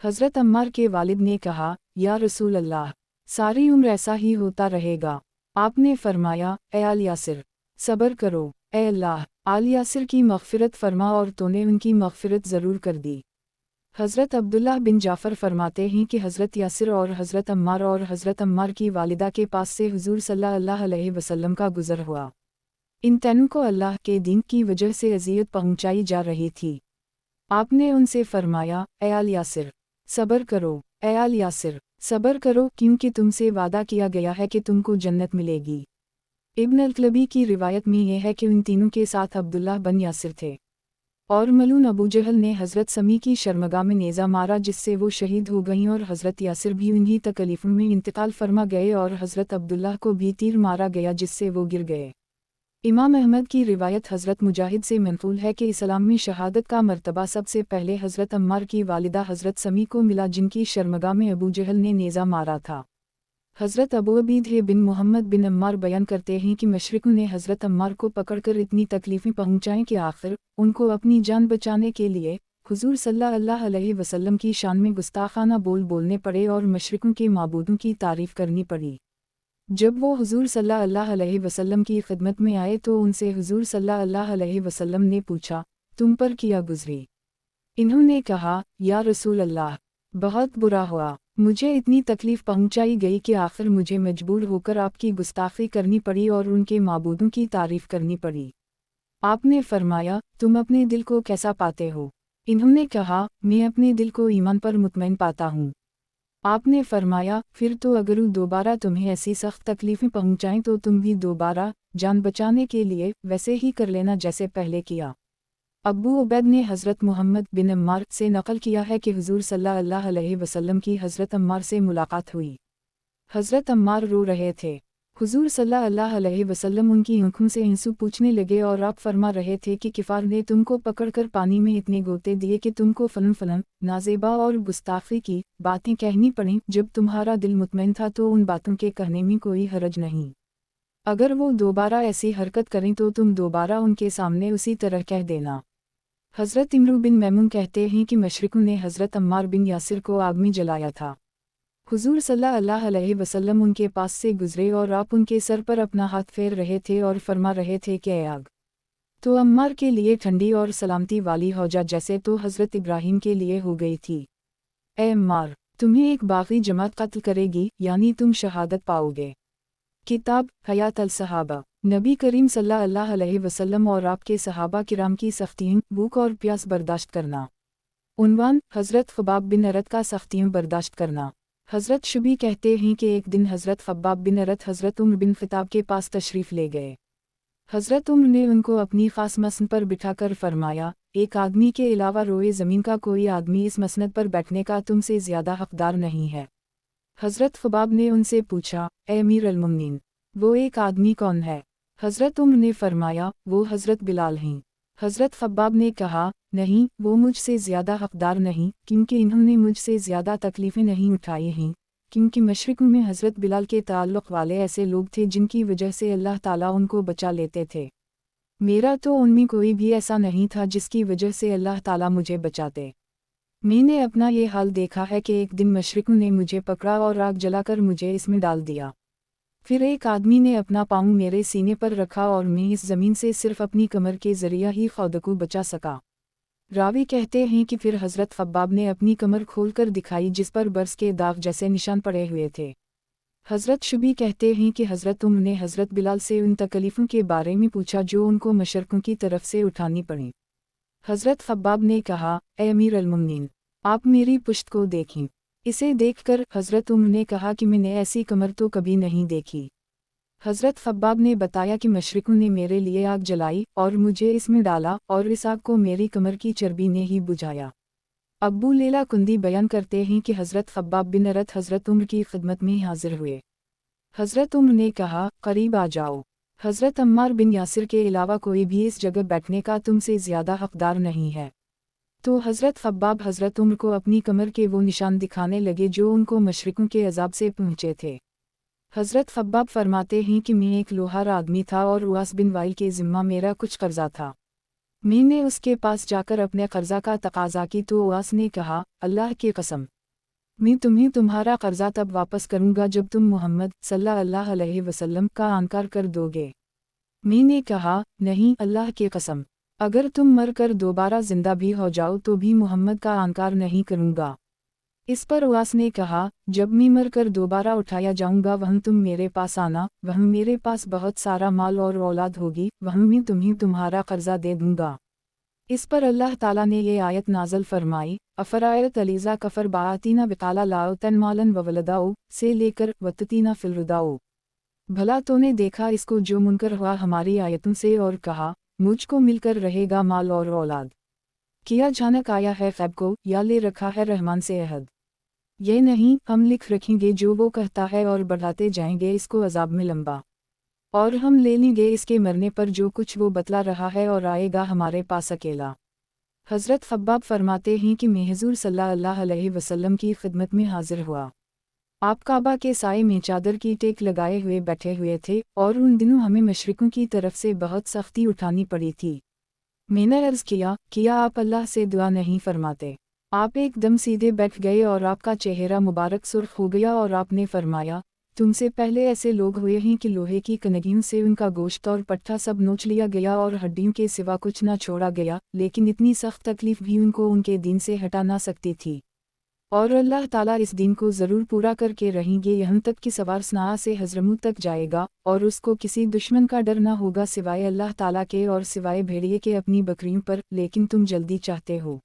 हज़रत अम्मार के वालिद ने कहा, या रसूल अल्लाह, सारी उम्र ऐसा ही होता रहेगा। आपने फरमाया, ए आल यासिर, सब्र करो, ए अल्लाह, आल यासिर की मग़फ़िरत फरमा और तूने उनकी मग़फ़िरत ज़रूर कर दी। हज़रत अब्दुल्लाह बिन जाफ़र फरमाते हैं कि हज़रत यासिर और हज़रत अम्मार की वालिदा के पास से हुज़ूर सल्लल्लाहु अलैहि वसल्लम का गुज़र हुआ। इन तीनों को अल्लाह के दीन की वजह से अज़ियत पहुँचाई जा रही थी। आपने उनसे फरमाया, ए आल यासिर, सब्र करो, ए आल यासिर, सब्र करो क्योंकि तुमसे वादा किया गया है कि तुमको जन्नत मिलेगी। इब्न अल-क़लबी की रिवायत में यह है कि उन तीनों के साथ अब्दुल्लाह बिन यासिर थे और मलून अबू जहल ने हज़रत समी की शर्मगाह में नेज़ा मारा जिससे वो शहीद हो गईं और हज़रत यासिर भी उन्हीं तकलीफ़ों में इंतकाल फरमा गए और हज़रत अब्दुल्लाह को भी तीर मारा गया जिससे वो गिर गए। इमाम अहमद की रिवायत हज़रत मुजाहिद से मनक़ूल है कि इस्लाम में शहादत का मर्तबा सबसे पहले हज़रत अम्मार की वालिदा हज़रत समी को मिला जिनकी शर्मगाह में अबू जहल ने नेज़ा मारा था। हज़रत अबू अबीद बिन मोहम्मद बिन अम्मार बयान करते हैं कि मशरिकों ने हज़रत अम्मार को पकड़कर इतनी तकलीफ़ें पहुँचाईं कि आखिर उनको अपनी जान बचाने के लिए हुज़ूर सल्लल्लाहु अलैहि वसल्लम की शान में गुस्ताखाना बोलने पड़े और मशरिकों के माबूदों की तारीफ़ करनी पड़ी। जब वो हुज़ूर सल्लल्लाहु अलैहि वसल्लम की खिदमत में आए तो उनसे हुज़ूर सल्लल्लाहु अलैहि वसल्लम ने पूछा, तुम पर क्या गुज़री? इन्होंने कहा, या रसूल अल्लाह, बहुत बुरा हुआ, मुझे इतनी तकलीफ़ पहुंचाई गई कि आखिर मुझे मजबूर होकर आपकी गुस्ताखी करनी पड़ी और उनके माबूदों की तारीफ़ करनी पड़ी। आपने फरमाया, तुम अपने दिल को कैसा पाते हो? इन्होंने कहा, मैं अपने दिल को ईमान पर मुतमईन पाता हूँ। आपने फरमाया, फिर तो अगर दोबारा तुम्हें ऐसी सख्त तकलीफ़ें पहुंचाएं तो तुम भी दोबारा जान बचाने के लिए वैसे ही कर लेना जैसे पहले किया। अबू उबैद ने हज़रत मुहम्मद बिन अम्मार से नक़ल किया है कि हुज़ूर सल्लल्लाहु अलैहि वसल्लम की हज़रत अम्मार से मुलाकात हुई। हज़रत अम्मार रो रहे थे। हुज़ूर सल्लल्लाहु अलैहि वसल्लम उनकी आँखों से आंसू पूछने लगे और आप फरमा रहे थे कि किफ़ार ने तुमको पकड़कर पानी में इतने गोते दिए कि तुमको फ़लन नाज़ेबा और गुस्ताखी की बातें कहनी पड़ीं। जब तुम्हारा दिल मुतमईन था तो उन बातों के कहने में कोई हरज नहीं। अगर वो दोबारा ऐसी हरकत करें तो तुम दोबारा उनके सामने उसी तरह कह देना। हज़रत इमरू बिन मैमून कहते हैं कि मशरिकों ने हज़रत अम्मार बिन यासिर को आग में जलाया था। हुज़ूर सल्लल्लाहु अलैहि वसल्लम उनके पास से गुज़रे और आप उनके सर पर अपना हाथ फेर रहे थे और फरमा रहे थे कि आग तो अम्मार के लिए ठंडी और सलामती वाली हो जा जैसे तो हज़रत इब्राहीम के लिए हो गई थी। ए अम्मार, तुम्हें एक बागी जमात कत्ल करेगी यानी तुम शहादत पाओगे। किताब हयात अल सहाबा, नबी करीम सल्लल्लाहु अलैहि वसल्लम और आपके सहाबा किराम की सख्तियाँ, भूख और प्यास बर्दाश्त करना। उन्वान, हज़रत ख़ब्बाब बिन अरत का सख्तियाँ बर्दाश्त करना। हज़रत शुबी कहते हैं कि एक दिन हज़रत ख़ब्बाब बिन अरत हज़रत उम्र बिन ख़िताब के पास तशरीफ़ ले गए। हज़रत उम्र ने उनको अपनी ख़ास मसनद पर बिठाकर फरमाया, एक आदमी के अलावा रोए ज़मीन का कोई आदमी इस मसनद पर बैठने का तुमसे ज़्यादा हक़दार नहीं है। हज़रत ख़ब्बाब ने उनसे पूछा, ए अमीर अल-मुमिनीन, वो एक आदमी कौन है? हज़रत उम्र ने फरमाया, वो हज़रत बिलाल हैं। हज़रत ख़ब्बाब ने कहा, नहीं, वो मुझसे ज़्यादा हक़दार नहीं, क्योंकि इन्होंने मुझसे ज़्यादा तकलीफ़ें नहीं उठाई हैं, क्योंकि मशरिक़ में हज़रत बिलाल के ताल्लुक़ वाले ऐसे लोग थे जिनकी वजह से अल्लाह ताला उनको बचा लेते थे। मेरा तो उनमें कोई भी ऐसा नहीं था जिसकी वजह से अल्लाह ताला मुझे बचाते। मैंने अपना ये हाल देखा है कि एक दिन मशरिक़ों ने मुझे पकड़ा और आग जलाकर मुझे इसमें डाल दिया। پھر ایک آدمی نے اپنا پاؤں میرے سینے پر رکھا اور میں اس زمین سے صرف اپنی کمر کے ذریعہ ہی خود کو بچا سکا۔ راوی کہتے ہیں کہ پھر حضرت خباب نے اپنی کمر کھول کر دکھائی جس پر برس کے داغ جیسے نشان پڑے ہوئے تھے۔ حضرت شبی کہتے ہیں کہ حضرت نے حضرت بلال سے ان تکلیفوں کے بارے میں پوچھا جو ان کو مشرکوں کی طرف سے اٹھانی پڑیں۔ حضرت خباب نے کہا، اے امیر المومنین، آپ میری پشت کو دیکھیں۔ اسے دیکھ کر حضرت نے کہا کہ میں نے ایسی کمر تو کبھی نہیں دیکھی۔ حضرت خباب نے بتایا کہ مشرکوں نے میرے لیے آگ جلائی اور مجھے اس میں ڈالا اور اس آگ کو میری کمر کی چربی نے ہی بجھایا۔ ابو لیلا کندی بیان کرتے ہیں کہ حضرت خباب بن ارت حضرت عمر کی خدمت میں حاضر ہوئے۔ حضرت عمر نے کہا، قریب آ جاؤ۔ حضرت عمار بن یاسر کے علاوہ کوئی بھی اس جگہ بیٹھنے کا تم سے زیادہ حقدار نہیں ہے۔ تو حضرت خباب حضرت عمر کو اپنی کمر کے وہ نشان دکھانے لگے جو ان کو مشرکوں کے عذاب سے پہنچے تھے۔ حضرت خباب فرماتے ہیں کہ میں ایک لوہار آدمی تھا اور اواس بن وائل کے ذمہ میرا کچھ قرضہ تھا۔ میں نے اس کے پاس جا کر اپنے قرضہ کا تقاضا کی تو اواس نے کہا، اللہ کی قسم، میں تمہیں تمہارا قرضہ تب واپس کروں گا جب تم محمد صلی اللہ علیہ وسلم کا انکار کر دو گے۔ میں نے کہا، نہیں، اللہ کی قسم، اگر تم مر کر دوبارہ زندہ بھی ہو جاؤ تو بھی محمد کا انکار نہیں کروں گا۔ اس پر اواس نے کہا، جب میں مر کر دوبارہ اٹھایا جاؤں گا وہاں تم میرے پاس آنا، وہاں میرے پاس بہت سارا مال اور اولاد ہوگی، وہاں میں تمہیں تمہارا قرضہ دے دوں گا۔ اس پر اللہ تعالیٰ نے یہ آیت نازل فرمائی، افرائیت الیزا کفر باعتینا بقالا لاؤ تن مالن وولداؤ سے لے کر وتتینا فلرداؤ۔ بھلا تو نے دیکھا اس کو جو منکر ہوا ہماری آیتوں سے اور کہا، مجھ کو مل کر رہے گا مال اور اولاد۔ کیا جھانک آیا ہے غیب کو یا لے رکھا ہے رحمان سے عہد؟ یہ نہیں، ہم لکھ رکھیں گے جو وہ کہتا ہے اور بڑھاتے جائیں گے اس کو عذاب میں لمبا، اور ہم لے لیں گے اس کے مرنے پر جو کچھ وہ بتلا رہا ہے اور آئے گا ہمارے پاس اکیلا۔ حضرت خباب فرماتے ہیں کہ میں حضور صلی اللہ علیہ وسلم کی خدمت میں حاضر ہوا۔ آپ کعبہ کے سائے میں چادر کی ٹیک لگائے ہوئے بیٹھے ہوئے تھے اور ان دنوں ہمیں مشرکوں کی طرف سے بہت سختی اٹھانی پڑی تھی۔ میں نے عرض کیا آپ اللہ سے دعا نہیں فرماتے؟ آپ ایک دم سیدھے بیٹھ گئے اور آپ کا چہرہ مبارک سرخ ہو گیا اور آپ نے فرمایا، تم سے پہلے ایسے لوگ ہوئے ہیں کہ لوہے کی کنگیوں سے ان کا گوشت اور پٹھا سب نوچ لیا گیا اور ہڈیوں کے سوا کچھ نہ چھوڑا گیا، لیکن اتنی سخت تکلیف بھی ان کو ان کے دین سے ہٹا نہ سکتی تھی، اور اللہ تعالیٰ اس دین کو ضرور پورا کر کے رہیں گے یہاں تک کہ سوار صنعاء سے حضرموت تک جائے گا اور اس کو کسی دشمن کا ڈر نہ ہوگا سوائے اللہ تعالیٰ کے اور سوائے بھیڑیے کے اپنی بکریوں پر، لیکن تم جلدی چاہتے ہو۔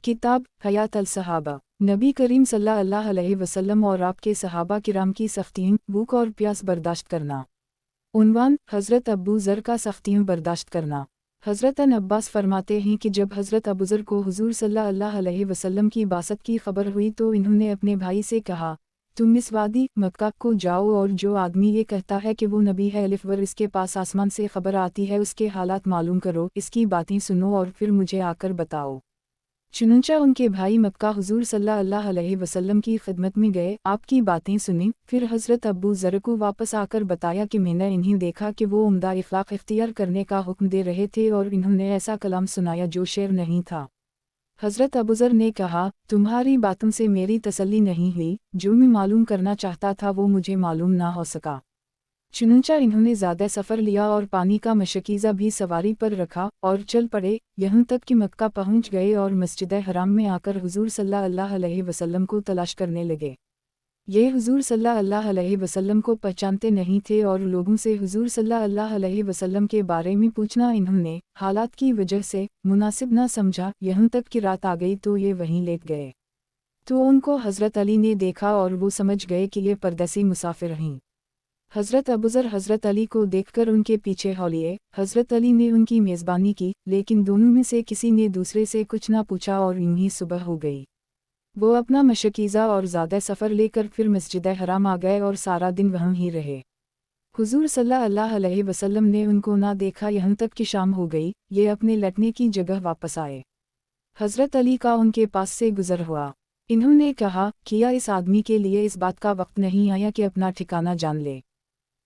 کتاب حیات الصحابہ، نبی کریم صلی اللہ علیہ وسلم اور آپ کے صحابہ کرام کی سختیوں، بھوک اور پیاس برداشت کرنا۔ عنوان، حضرت ابو ذر کا سختیوں برداشت کرنا۔ حضرت عباس فرماتے ہیں کہ جب حضرت ابو ذر کو حضور صلی اللہ علیہ وسلم کی بعثت کی خبر ہوئی تو انہوں نے اپنے بھائی سے کہا، تم اس وادی مکہ کو جاؤ اور جو آدمی یہ کہتا ہے کہ وہ نبی ہے الف اس کے پاس آسمان سے خبر آتی ہے اس کے حالات معلوم کرو، اس کی باتیں سنو اور پھر مجھے آ کر بتاؤ۔ چنانچہ ان کے بھائی مکہ حضور صلی اللہ علیہ وسلم کی خدمت میں گئے، آپ کی باتیں سنیں، پھر حضرت ابو ذر کو واپس آ کر بتایا کہ میں نے انہیں دیکھا کہ وہ عمدہ اخلاق اختیار کرنے کا حکم دے رہے تھے اور انہوں نے ایسا کلام سنایا جو شعر نہیں تھا۔ حضرت ابو ذر نے کہا، تمہاری باتوں سے میری تسلی نہیں ہوئی، جو میں معلوم کرنا چاہتا تھا وہ مجھے معلوم نہ ہو سکا۔ چنانچہ انہوں نے زیادہ سفر لیا اور پانی کا مشکیزہ بھی سواری پر رکھا اور چل پڑے، یہاں تک کہ مکہ پہنچ گئے اور مسجد حرام میں آ کر حضور صلی اللہ علیہ وسلم کو تلاش کرنے لگے۔ یہ حضور صلی اللہ علیہ وسلم کو پہچانتے نہیں تھے اور لوگوں سے حضور صلی اللہ علیہ وسلم کے بارے میں پوچھنا انہوں نے حالات کی وجہ سے مناسب نہ سمجھا، یہاں تک کہ رات آ گئی تو یہ وہیں لیٹ گئے۔ تو ان کو حضرت علی نے دیکھا اور وہ سمجھ گئے کہ یہ پردیسی مسافر ہیں۔ حضرت ابو ذر حضرت علی کو دیکھ کر ان کے پیچھے ہو لیے، حضرت علی نے ان کی میزبانی کی، لیکن دونوں میں سے کسی نے دوسرے سے کچھ نہ پوچھا اور یوں ہی صبح ہو گئی۔ وہ اپنا مشکیزہ اور زیادہ سفر لے کر پھر مسجد حرام آ گئے اور سارا دن وہاں ہی رہے۔ حضور صلی اللہ علیہ وسلم نے ان کو نہ دیکھا یہاں تک کہ شام ہو گئی، یہ اپنے لیٹنے کی جگہ واپس آئے۔ حضرت علی کا ان کے پاس سے گزر ہوا۔ انہوں نے کہا، کیا اس آدمی کے لیے اس بات کا وقت نہیں آیا کہ اپنا ٹھکانہ جان لے؟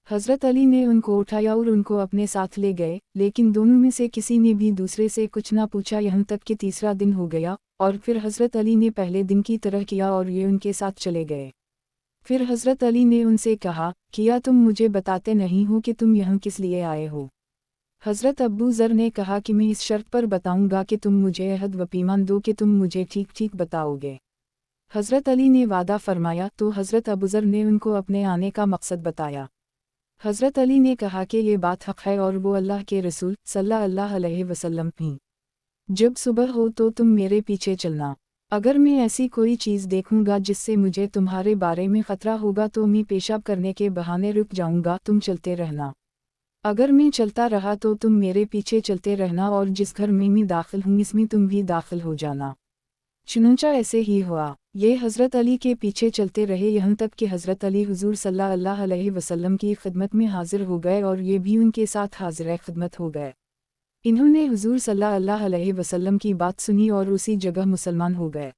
حضرت علی نے ان کو اٹھایا اور ان کو اپنے ساتھ لے گئے، لیکن دونوں میں سے کسی نے بھی دوسرے سے کچھ نہ پوچھا یہاں تک کہ تیسرا دن ہو گیا، اور پھر حضرت علی نے پہلے دن کی طرح کیا اور یہ ان کے ساتھ چلے گئے۔ پھر حضرت علی نے ان سے کہا، کیا تم مجھے بتاتے نہیں ہو کہ تم یہاں کس لیے آئے ہو؟ حضرت ابو ذر نے کہا کہ میں اس شرط پر بتاؤں گا کہ تم مجھے عہد و پیمان دو کہ تم مجھے ٹھیک ٹھیک بتاؤ گے۔ حضرت علی نے وعدہ فرمایا تو حضرت ابو ذر نے ان کو اپنے آنے کا مقصد بتایا۔ حضرت علی نے کہا کہ یہ بات حق ہے اور وہ اللہ کے رسول صلی اللہ علیہ وسلم ہیں۔ جب صبح ہو تو تم میرے پیچھے چلنا۔ اگر میں ایسی کوئی چیز دیکھوں گا جس سے مجھے تمہارے بارے میں خطرہ ہوگا تو میں پیشاب کرنے کے بہانے رک جاؤں گا، تم چلتے رہنا۔ اگر میں چلتا رہا تو تم میرے پیچھے چلتے رہنا اور جس گھر میں داخل ہوں اس میں تم بھی داخل ہو جانا۔ چنانچہ ایسے ہی ہوا۔ یہ حضرت علی کے پیچھے چلتے رہے یہاں تک کہ حضرت علی حضور صلی اللہ علیہ وسلم کی خدمت میں حاضر ہو گئے اور یہ بھی ان کے ساتھ حاضر خدمت ہو گئے۔ انہوں نے حضور صلی اللہ علیہ وسلم کی بات سنی اور اسی جگہ مسلمان ہو گئے۔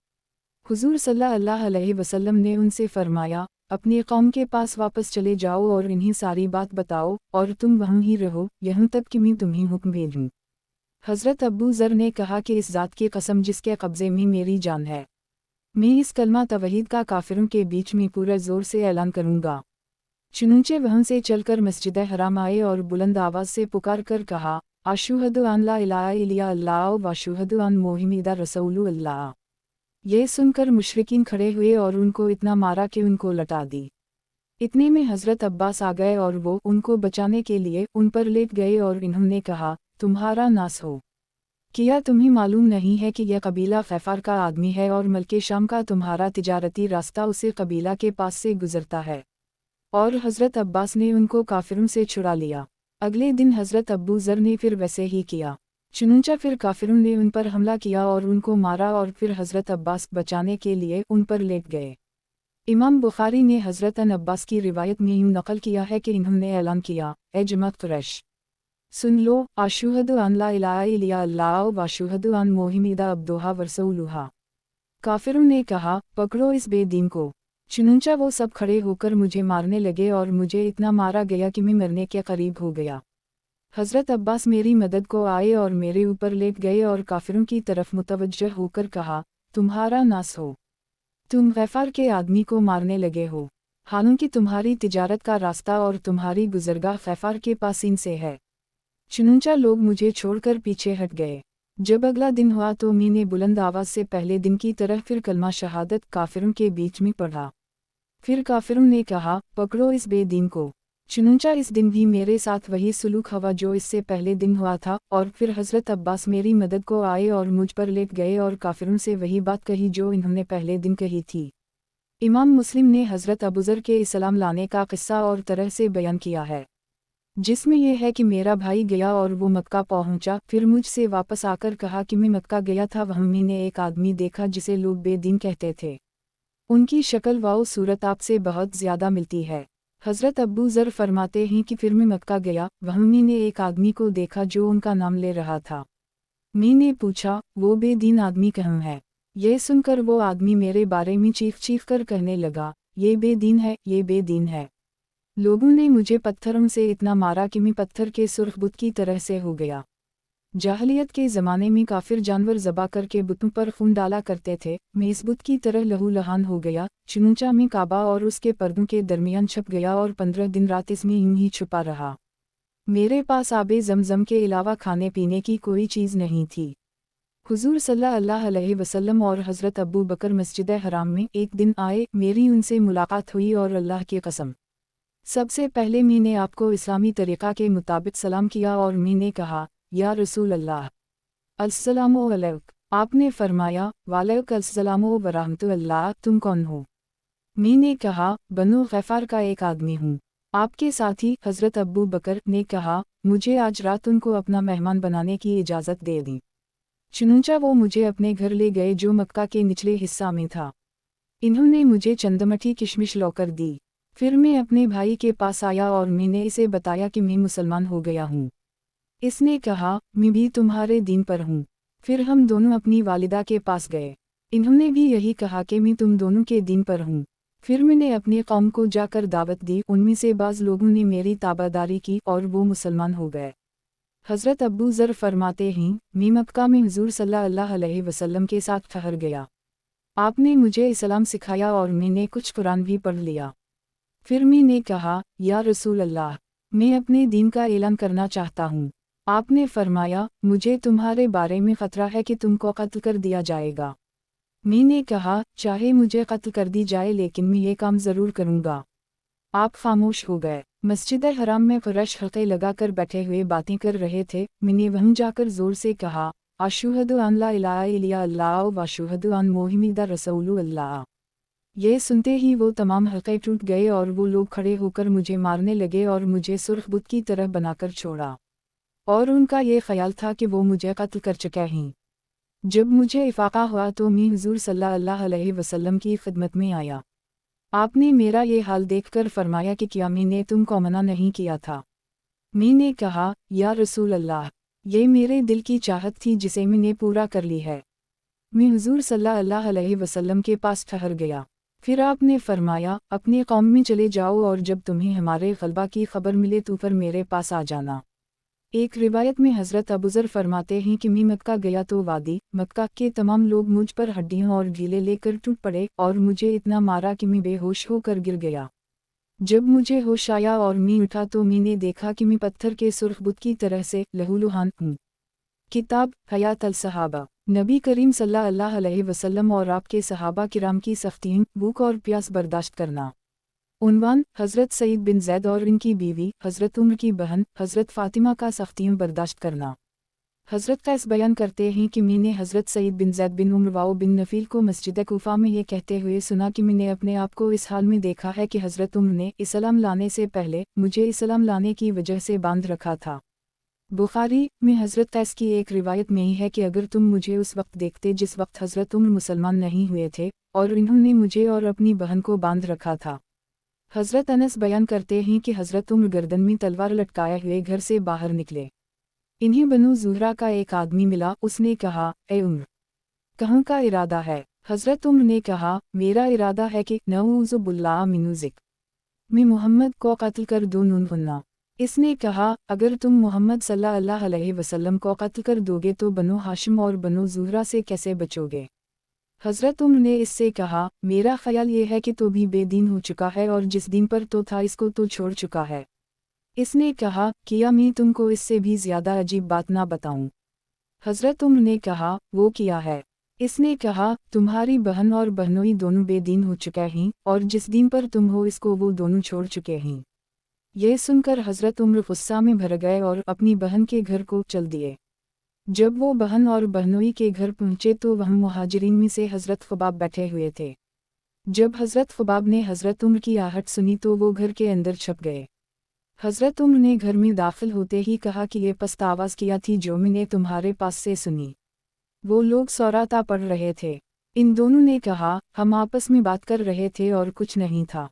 حضور صلی اللہ علیہ وسلم نے ان سے فرمایا، اپنی قوم کے پاس واپس چلے جاؤ اور انہیں ساری بات بتاؤ اور تم وہاں ہی رہو یہاں تک کہ میں تمہیں حکم بھیجوں۔ حضرت ابو ذر نے کہا کہ اس ذات کی قسم جس کے قبضے میں میری جان ہے، میں اس کلمہ توحید کا کافروں کے بیچ میں پورے زور سے اعلان کروں گا۔ چنانچہ وہاں سے چل کر مسجد حرام آئے اور بلند آواز سے پکار کر کہا، اشہد ان لا الہ الا اللہ واشہد ان محمد رسول اللہ۔ یہ سن کر مشرکین کھڑے ہوئے اور ان کو اتنا مارا کہ ان کو لٹا دی۔ اتنے میں حضرت عباس آ گئے اور وہ ان کو بچانے کے لیے ان پر لیٹ گئے اور انہوں نے کہا، تمہارا ناس ہو، کیا تمہیں معلوم نہیں ہے کہ یہ قبیلہ غفار کا آدمی ہے اور ملک شام کا تمہارا تجارتی راستہ اسے قبیلہ کے پاس سے گزرتا ہے؟ اور حضرت عباس نے ان کو کافروں سے چھڑا لیا۔ اگلے دن حضرت ابو ذر نے پھر ویسے ہی کیا، چنانچہ پھر کافروں نے ان پر حملہ کیا اور ان کو مارا اور پھر حضرت عباس بچانے کے لیے ان پر لیٹ گئے۔ امام بخاری نے حضرت عباس کی روایت میں یوں نقل کیا ہے کہ انہوں نے اعلان کیا، اے جماعت قریش، سن لو، اشہد ان لا الہ الا اللہ واشہد ان محمد عبدہ ورسولہ۔ کافروں نے کہا، پکڑو اس بے دین کو۔ چنانچہ وہ سب کھڑے ہو کر مجھے مارنے لگے اور مجھے اتنا مارا گیا کہ میں مرنے کے قریب ہو گیا۔ حضرت عباس میری مدد کو آئے اور میرے اوپر لیٹ گئے اور کافروں کی طرف متوجہ ہو کر کہا، تمہارا ناس ہو، تم غفار کے آدمی کو مارنے لگے ہو، حالانکہ تمہاری تجارت کا راستہ اور تمہاری گزرگاہ غفار کے پاس ان سے ہے۔ چنانچہ لوگ مجھے چھوڑ کر پیچھے ہٹ گئے۔ جب اگلا دن ہوا تو میں نے بلند آواز سے پہلے دن کی طرح پھر کلمہ شہادت کافروں کے بیچ میں پڑھا۔ پھر کافروں نے کہا، پکڑو اس بے دین کو۔ چنانچہ اس دن بھی میرے ساتھ وہی سلوک ہوا جو اس سے پہلے دن ہوا تھا، اور پھر حضرت عباس میری مدد کو آئے اور مجھ پر لیٹ گئے اور کافروں سے وہی بات کہی جو انہوں نے پہلے دن کہی تھی۔ امام مسلم نے حضرت ابوذر کے اسلام لانے کا قصہ اور طرح سے بیان کیا ہے، جس میں یہ ہے کہ میرا بھائی گیا اور وہ مکہ پہنچا، پھر مجھ سے واپس آ کر کہا کہ میں مکہ گیا تھا، وہاں میں نے ایک آدمی دیکھا جسے لوگ بے دین کہتے تھے، ان کی شکل و صورت آپ سے بہت زیادہ ملتی ہے۔ حضرت ابو ذر فرماتے ہیں کہ پھر میں مکہ گیا، وہاں میں نے ایک آدمی کو دیکھا جو ان کا نام لے رہا تھا۔ میں نے پوچھا، وہ بے دین آدمی کہاں ہے؟ یہ سن کر وہ آدمی میرے بارے میں چیخ چیخ کر کہنے لگا، یہ بے دین ہے، یہ بے دین ہے۔ لوگوں نے مجھے پتھروں سے اتنا مارا کہ میں پتھر کے سرخ بت کی طرح سے ہو گیا۔ جاہلیت کے زمانے میں کافر جانور ذبح کر کے بتوں پر خون ڈالا کرتے تھے، میں اس بت کی طرح لہو لہان ہو گیا، چنانچہ میں کعبہ اور اس کے پردوں کے درمیان چھپ گیا اور 15 دن رات اس میں یوں ہی چھپا رہا۔ میرے پاس آب زمزم کے علاوہ کھانے پینے کی کوئی چیز نہیں تھی۔ حضور صلی اللہ علیہ وسلم اور حضرت ابو بکر مسجد حرام میں ایک دن آئے، میری ان سے ملاقات ہوئی اور اللہ کی قسم، سب سے پہلے میں نے آپ کو اسلامی طریقہ کے مطابق سلام کیا اور میں نے کہا، یا رسول اللہ، السلام علیک۔ آپ نے فرمایا، وعلیکم السلام ورحمۃ اللہ، تم کون ہو؟ میں نے کہا، بنو غفار کا ایک آدمی ہوں۔ آپ کے ساتھی حضرت ابو بکر نے کہا، مجھے آج رات ان کو اپنا مہمان بنانے کی اجازت دے دیں۔ چنانچہ وہ مجھے اپنے گھر لے گئے جو مکہ کے نچلے حصہ میں تھا۔ انہوں نے مجھے چندمٹھی کشمش لا کر دی۔ پھر میں اپنے بھائی کے پاس آیا اور میں نے اسے بتایا کہ میں مسلمان ہو گیا ہوں۔ اس نے کہا، میں بھی تمہارے دین پر ہوں۔ پھر ہم دونوں اپنی والدہ کے پاس گئے، انہوں نے بھی یہی کہا کہ میں تم دونوں کے دین پر ہوں۔ پھر میں نے اپنی قوم کو جا کر دعوت دی، ان میں سے بعض لوگوں نے میری تابعداری کی اور وہ مسلمان ہو گئے۔ حضرت ابو ذر فرماتے ہیں، میں مکہ میں حضور صلی اللہ علیہ وسلم کے ساتھ ٹھہر گیا۔ आपने मुझे इस्लाम सिखाया और मैंने कुछ कुरान भी पढ़ लिया। फिर मैंने कहा, या रसूल अल्लाह, मैं अपने दीन का ऐलान करना चाहता हूँ। आपने फरमाया, मुझे तुम्हारे बारे में खतरा है कि तुमको कत्ल कर दिया जाएगा। मैंने कहा, चाहे मुझे कत्ल कर दी जाए लेकिन मैं ये काम ज़रूर करूँगा। आप खामोश हो गए। मस्जिद हराम में कुरैश हल्के लगाकर बैठे हुए बातें कर रहे थे। मैंने वहीं जाकर जोर से कहा, अशहदु अन ला इलाहा इल्लल्लाह व अशहदु अन मुहम्मदर रसूलुल्लाह। ये सुनते ही वो तमाम हल्के टूट गए और वो लोग खड़े होकर मुझे मारने लगे और मुझे सुर्ख बुत की तरह बनाकर छोड़ा। और उनका ये ख्याल था कि वो मुझे कत्ल कर चुके हैं। जब मुझे इफाका हुआ तो मैं हुजूर सल्लल्लाहु अलैहि वसल्लम की खिदमत में आया। आपने मेरा ये हाल देखकर फरमाया कि क्या मैंने तुमको मना नहीं किया था? मैंने कहा, या रसूल अल्लाह, ये मेरे दिल की चाहत थी जिसे मैंने पूरा कर ली है। मैं हुजूर सल्लल्लाहु अलैहि वसल्लम के पास ठहर गया। फिर आपने फरमाया, अपने कौम में चले जाओ और जब तुम्हें हमारे गलबा की खबर मिले तो फिर मेरे पास आ जाना। एक रिवायत में हज़रत अबूज़र फरमाते हैं कि मैं मक्का गया तो वादी मक्का के तमाम लोग मुझ पर हड्डियों और गीले लेकर टूट पड़े और मुझे इतना मारा कि मैं बेहोश होकर गिर गया। जब मुझे होश आया और मैं उठा तो मैंने देखा कि मैं पत्थर के सुर्ख बुत की तरह से लहूलुहान हूँ। किताब हयात अल सहाबा, नबी करीम सल्लल्लाहु अलैहि वसल्लम और आपके सहाबा किराम की सख्तियाँ, भूख और प्यास बर्दाश्त करना। उन्वान, हज़रत सईद बिन ज़ैद और इनकी बीवी हज़रत उम्र की बहन हज़रत फ़ातिमा का सख्तियाँ बर्दाश्त करना। हज़रत कैस बयान करते हैं कि मैंने हज़रत सईद बिन ज़ैद बिन उम्र वाओ बिन नफ़ील को मस्जिद कूफ़ा में ये कहते हुए सुना कि मैंने अपने आप को इस हाल में देखा है कि हज़रत उम्र ने इस्लाम लाने से पहले मुझे इस्लाम लाने की वजह से बांध रखा था। बुखारी में हज़रत कैस की एक रिवायत में ही है कि अगर तुम मुझे उस वक्त देखते जिस वक्त हज़रत उम्र मुसलमान नहीं हुए थे और इन्होंने मुझे और अपनी बहन को बांध रखा था। हज़रत अनस बयान करते हैं कि हज़रत उम्र गर्दन में तलवार लटकाए हुए घर से बाहर निकले। इन्हें बनु ज़ुहरा का एक आदमी मिला। उसने कहा, ए उम्र, कहाँ का इरादा है? हज़रत उम्र ने कहा, मेरा इरादा है कि नऊज़ु बिल्लाह मिन ज़िक, मैं मोहम्मद को कत्ल कर दूँ नूनहुन्ना। इसने कहा, अगर तुम मोहम्मद सल्लल्लाहु अलैहि वसल्लम को कत्ल कर दोगे तो बनु हाशिम और बनु ज़ुहरा से कैसे बचोगे? हज़रत उम्र ने इससे कहा, मेरा ख्याल ये है कि तो भी बेदीन हो चुका है और जिस दिन पर तो था इसको तो छोड़ चुका है। इसने कहा, किया मैं तुमको इससे भी ज़्यादा अजीब बात ना बताऊं? हज़रत उम्र ने कहा, वो किया है? इसने कहा, तुम्हारी बहन और बहनोई दोनों बेदीन हो चुके हैं और जिस दिन पर तुम हो इसको वो दोनों छोड़ चुके हैं। यह सुनकर हज़रत उम्र गुस्सा में भर गए और अपनी बहन के घर को चल दिए। जब वो बहन और बहनोई के घर पहुँचे तो वहाँ मुहाजिरीन में से हज़रत ख़ुबाब बैठे हुए थे। जब हज़रत ख़ुबाब ने हज़रत उम्र की आहट सुनी तो वो घर के अंदर छप गए। हज़रत उम्र ने घर में दाखिल होते ही कहा कि ये पस्त आवाज़ किया थी जो मैंने तुम्हारे पास से सुनी। वो लोग सौराता पढ़ रहे थे। इन दोनों ने कहा, हम आपस में बात कर रहे थे और कुछ नहीं था।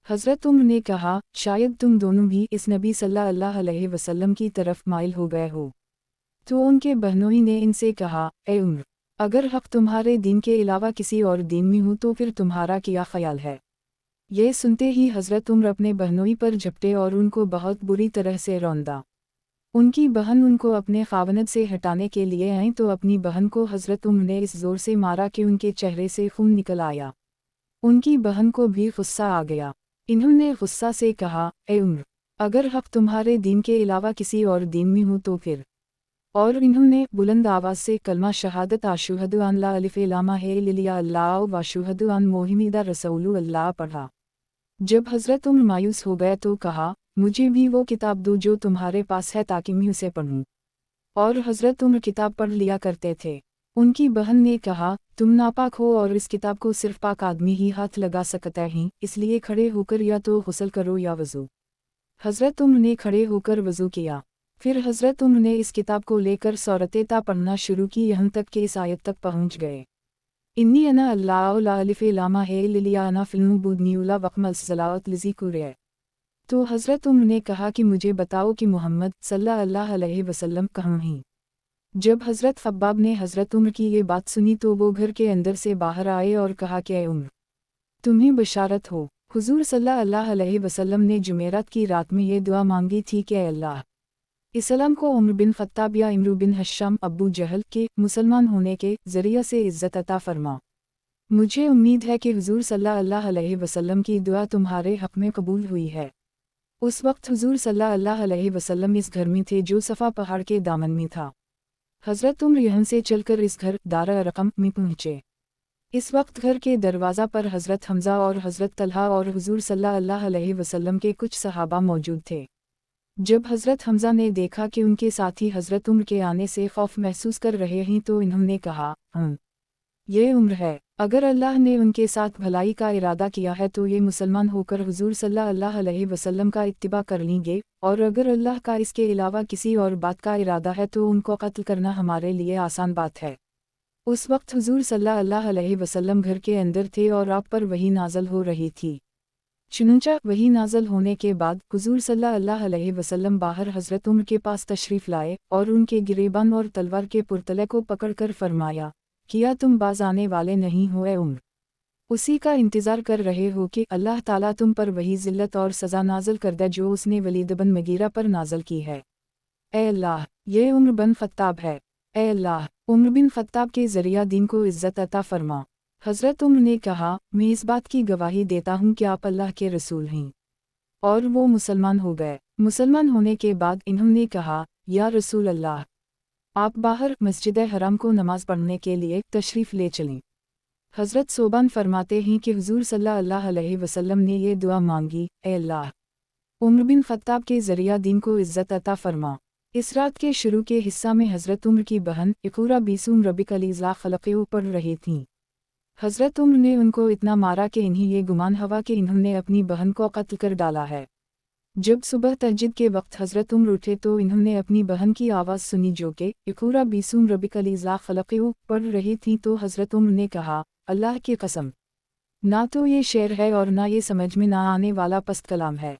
हज़रत उम्र ने कहा, शायद तुम दोनों भी इस नबी सल्लल्लाहु अलैहि वसल्लम की तरफ माइल हो गए हो। तो उनके बहनोई ने इनसे कहा, ए उम्र, अगर हक़ तुम्हारे दीन के अलावा किसी और दीन में हो तो फिर तुम्हारा क्या ख़याल है? ये सुनते ही हज़रत उम्र अपने बहनोई पर झपटे और उनको बहुत बुरी तरह से रौंदा। उनकी बहन उनको अपने ख़ावनद से हटाने के लिए आई तो अपनी बहन को हज़रत उम्र ने इस ज़ोर से मारा कि उनके चेहरे से खून निकल आया। उनकी बहन को भी गुस्सा आ गया। इन्होंने गुस्सा से कहा, ए उम्र, अगर हक़ तुम्हारे दीन के अलावा किसी और दीन में हो तो फिर। और इन्होंने बुलंद आवाज़ से कलमा शहादत अशहदु अन ला इलाहा इल्लल्लाह व अशहदु अन मुहम्मदर रसूलुल्लाह पढ़ा। जब हज़रत उम्र मायूस हो गए तो कहा, मुझे भी वो किताब दो जो तुम्हारे पास है ताकि मैं उसे पढ़ूं। और हज़रत उम्र किताब पढ़ लिया करते थे। उनकी बहन ने कहा, तुम नापाक हो और इस किताब को सिर्फ पाक आदमी ही हाथ लगा सकता है, इसलिए खड़े होकर या तो गुस्ल करो या वज़ू। हज़रत उम्र ने खड़े होकर वज़ू किया। फिर हज़रत उम्र ने इस किताब को लेकर सूरत-ए-ता पढ़ना शुरू की यहाँ तक कि इस आयत तक पहुँच गए। इन्नी अना अल्लाह ला इलाहा इल्लल्लाह अना फिल्मुबुदनीउला वक़मल सलावत लिज़िकुरे। तो हज़रत उम्र ने कहा कि मुझे बताओ कि मोहम्मद सल्लल्लाहु अलैहि वसल्लम कहाँ हैं? जब हज़रत ख़ब्बाब ने हज़रत उम्र की ये बात सुनी तो वो घर के अंदर से बाहर आए और कहा कि ए उम्र, तुम्हें बशारत हो। हुज़ूर सल्लल्लाहु अलैहि वसल्लम ने जुमेरात की रात में ये दुआ मांगी थी कि अल्लाह, इस्लाम को उम्र बिन ख़त्ताब या इमरू बिन हश्शाम अब्बू जहल के मुसलमान होने के ज़रिया से इज़्ज़त अता फ़रमा। मुझे उम्मीद है कि हुजूर सल्लल्लाहु अलैहि वसल्लम की दुआ तुम्हारे हक़ में कबूल हुई है। उस वक्त हुजूर सल्लल्लाहु अलैहि वसल्लम इस घर में थे जो सफ़ा पहाड़ के दामन में था। हज़रत उम्र यहाँ से चलकर इस घर दार अरक़म में पहुँचे। इस वक्त घर के दरवाज़ा पर हज़रत हमज़ा और हज़रत तलहा और हुजूर सल्लल्लाहु अलैहि वसल्लम के कुछ सहाबा मौजूद थे। जब हज़रत हमज़ा ने देखा कि उनके साथी हज़रत उम्र के आने से खौफ महसूस कर रहे हैं तो इन्होंने कहा, ये उम्र है, अगर अल्लाह ने उनके साथ भलाई का इरादा किया है तो ये मुसलमान होकर हुजूर सल्लल्लाहु अलैहि वसल्लम का इत्तिबा कर लेंगे, और अगर अल्लाह का इसके अलावा किसी और बात का इरादा है तो उनको कत्ल करना हमारे लिए आसान बात है। उस वक्त हुजूर सल्लल्लाहु अलैहि वसल्लम घर के अंदर थे और आप पर वही नाज़िल हो रही थी। चुनांचे वही नाज़िल होने के बाद हुजूर सल्लल्लाहु अलैहि वसल्लम बाहर हज़रत उम्र के पास तशरीफ़ लाए और उनके गिरेबान और तलवार के पुरतले को पकड़कर फरमाया, क्या तुम बाज आने वाले नहीं हो ए उम्र? उसी का इंतज़ार कर रहे हो कि अल्लाह ताला तुम पर वही ज़िल्लत और सज़ा नाज़िल कर दे जो उसने वलीद बिन मुगीरा पर नाज़िल की है। ए अल्लाह, ये उम्र बिन ख़त्ताब है। ए अल्लाह, उम्र बिन ख़त्ताब के ज़रिया दीन को इज़्ज़त अता फरमा। हज़रत उम्र ने कहा, मैं इस बात की गवाही देता हूँ कि आप अल्लाह के रसूल हैं। और वो मुसलमान हो गए। मुसलमान होने के बाद इन्होंने कहा, या रसूल अल्लाह, आप बाहर मस्जिद हराम को नमाज पढ़ने के लिए तशरीफ़ ले चलें। हज़रत सोबान फरमाते हैं कि हुजूर सल्लल्लाहु अलैहि वसल्लम ने ये दुआ मांगी, ए अल्लाह, उम्र बिन ख़त्ताब के ज़रिया दीन को इज़्ज़त अता फरमा। इस रात के शुरू के हिस्सा में हज़रत उम्र की बहन इक़ूरा बीसूम रबिक अल-इज़्ज़ा ख़लक़ेहू पढ़ रही थीं। हज़रत उम्र ने उनको इतना मारा कि इन्हें ये गुमान हुआ कि इन्होंने अपनी बहन को कत्ल कर डाला है। जब सुबह तहज्जुद के वक्त हज़रत उम्र उठे तो इन्होंने अपनी बहन की आवाज़ सुनी जो कि इक़ूरा बीसूम रबिक अल-इज़्ज़ा ख़लक़ेहू पढ़ रही थीं तो हज़रत उम्र ने कहा, अल्लाह की कसम, ना तो ये शेर है और ना ये समझ में ना आने वाला पस्त कलाम है।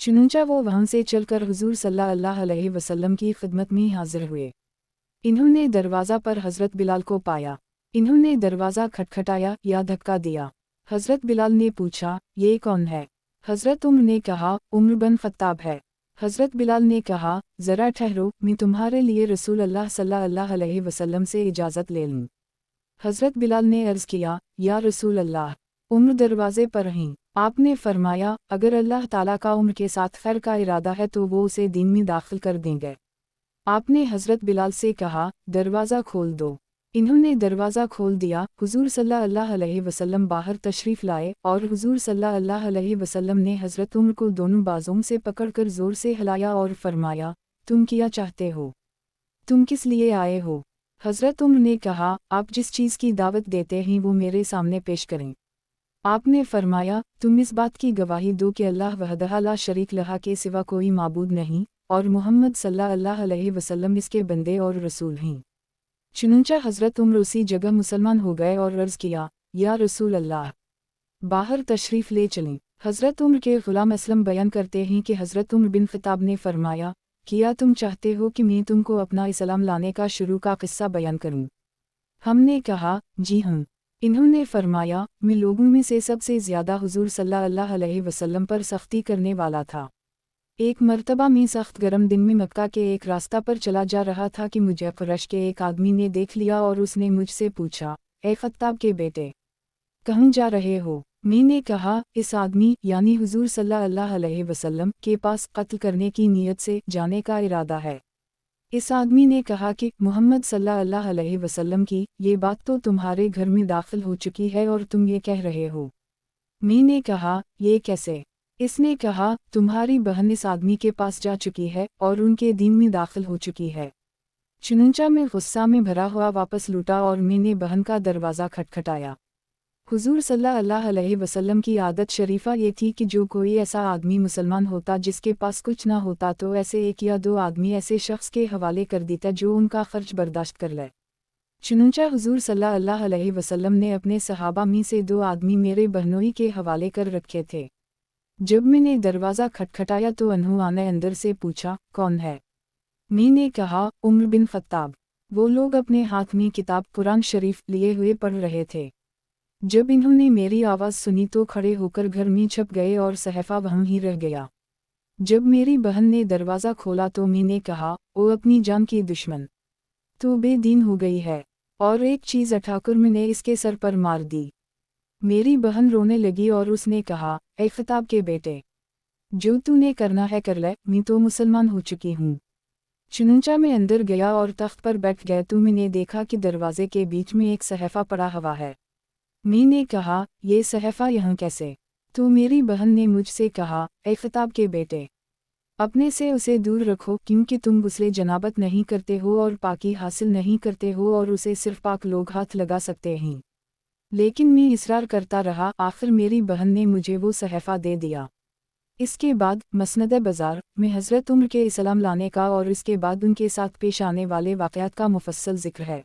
चुनांचे वो वहाँ से चलकर हुजूर सल्लल्लाहु अलैहि वसल्लम की खिदमत में हाजिर हुए। इन्होंने दरवाज़ा पर हज़रत बिलाल को पाया। इन्होंने दरवाज़ा खटखटाया या धक्का दिया। हज़रत बिलाल ने पूछा, ये कौन है? हज़रत उम्र ने कहा, उम्र बिन ख़त्ताब है। हज़रत बिलाल ने कहा, ज़रा ठहरो, मैं तुम्हारे लिए रसूल अल्लाह सल्लल्लाहु अलैहि वसल्लम से इजाज़त ले लूँ। हज़रत बिलाल ने अर्ज़ किया, या रसूल अल्लाह, उम्र दरवाज़े पर हैं। आपने फरमाया, अगर अल्लाह ताला का उम्र के साथ खैर का इरादा है तो वो उसे दीन में दाखिल कर देंगे। आपने हज़रत बिलाल से कहा, दरवाज़ा खोल दो। इन्होंने दरवाज़ा खोल दिया। हुजूर सल्लल्लाहु अलैहि वसल्लम बाहर तशरीफ़ लाए और हुजूर सल्लल्लाहु अलैहि वसल्लम ने हज़रत उम्र को दोनों बाजों से पकड़कर ज़ोर से हिलाया और फरमाया, तुम क्या चाहते हो? तुम किस लिए आए हो? हज़रत उम्र ने कहा, आप जिस चीज़ की दावत देते हैं वो मेरे सामने पेश करें। आपने फरमाया, तुम इस बात की गवाही दो कि अल्लाह वहदह ला शरीक लहा के सिवा कोई माबूद नहीं और मोहम्मद सल्लल्लाहु अलैहि वसल्लम इसके बंदे और रसूल हैं। चुनांचे हज़रत उम्र उसी जगह मुसलमान हो गए और अर्ज़ किया, या रसूल अल्लाह, बाहर तशरीफ़ ले चलें। हज़रत उम्र के ग़ुलाम असलम बयान करते हैं कि हज़रत उम्र बिन ख़त्ताब ने फरमाया, क्या तुम चाहते हो कि मैं तुमको अपना इस्लाम लाने का शुरू का किस्सा बयान करूं? हमने कहा, जी हाँ। इन्होंने फरमाया, मैं लोगों में से सबसे ज़्यादा हुजूर सल्लल्लाहु अलैहि वसल्लम पर सख्ती करने वाला था। एक मर्तबा मैं सख्त गर्म दिन में मक्का के एक रास्ता पर चला जा रहा था कि मुझे कुरैश के एक आदमी ने देख लिया और उसने मुझसे पूछा, ए ख़त्ताब के बेटे, कहाँ जा रहे हो? मैंने कहा, इस आदमी यानी हुजूर सल्लल्लाहु अलैहि वसल्लम के पास कत्ल करने की नीयत से जाने का इरादा है। इस आदमी ने कहा कि मोहम्मद सल्लल्लाहु अलैहि वसल्लम की ये बात तो तुम्हारे घर में दाखिल हो चुकी है और तुम ये कह रहे हो। मैंने कहा, ये कैसे? इसने कहा, तुम्हारी बहन इस आदमी के पास जा चुकी है और उनके दीन में दाखिल हो चुकी है। चुनांचे में गुस्सा में भरा हुआ वापस लौटा और मैंने बहन का दरवाज़ा खटखटाया। हुजूर सल्लल्लाहु अलैहि वसल्लम की आदत शरीफा ये थी कि जो कोई ऐसा आदमी मुसलमान होता जिसके पास कुछ ना होता तो ऐसे एक या दो आदमी ऐसे शख्स के हवाले कर देता जो उनका खर्च बर्दाश्त कर ले। चुनांचे हुजूर सल्लल्लाहु अलैहि वसल्लम ने अपने सहाबा में से दो आदमी मेरे बहनोई के हवाले कर रखे थे। जब मैंने दरवाज़ा खटखटाया तो उन्होंने अंदर से पूछा, कौन है? मैंने कहा, उम्र बिन ख़त्ताब। वो लोग अपने हाथ में किताब कुरान शरीफ लिए हुए पढ़ रहे थे। जब इन्होंने मेरी आवाज़ सुनी तो खड़े होकर घर में छप गए और सहफ़ा वहीं ही रह गया। जब मेरी बहन ने दरवाज़ा खोला तो मैंने कहा, ओ अपनी जान की दुश्मन, तो बेदीन हो गई है। اور ایک چیز اٹھاکر میں نے اس کے سر پر مار دی۔ میری بہن رونے لگی اور اس نے کہا، اے خطاب کے بیٹے، جو تو نے کرنا ہے کر لے، میں تو مسلمان ہو چکی ہوں۔ چنانچہ میں اندر گیا اور تخت پر بیٹھ گیا تو میں نے دیکھا کہ دروازے کے بیچ میں ایک صحیفہ پڑا ہوا ہے۔ میں نے کہا، یہ صحیفہ یہاں کیسے؟ تو میری بہن نے مجھ سے کہا، اے خطاب کے بیٹے، اپنے سے اسے دور رکھو، کیونکہ تم غسل جنابت نہیں کرتے ہو اور پاکی حاصل نہیں کرتے ہو، اور اسے صرف پاک لوگ ہاتھ لگا سکتے ہیں۔ لیکن میں اصرار کرتا رہا، آخر میری بہن نے مجھے وہ صحیفہ دے دیا۔ اس کے بعد مسند بازار میں حضرت عمر کے اسلام لانے کا اور اس کے بعد ان کے ساتھ پیش آنے والے واقعات کا مفصل ذکر ہے۔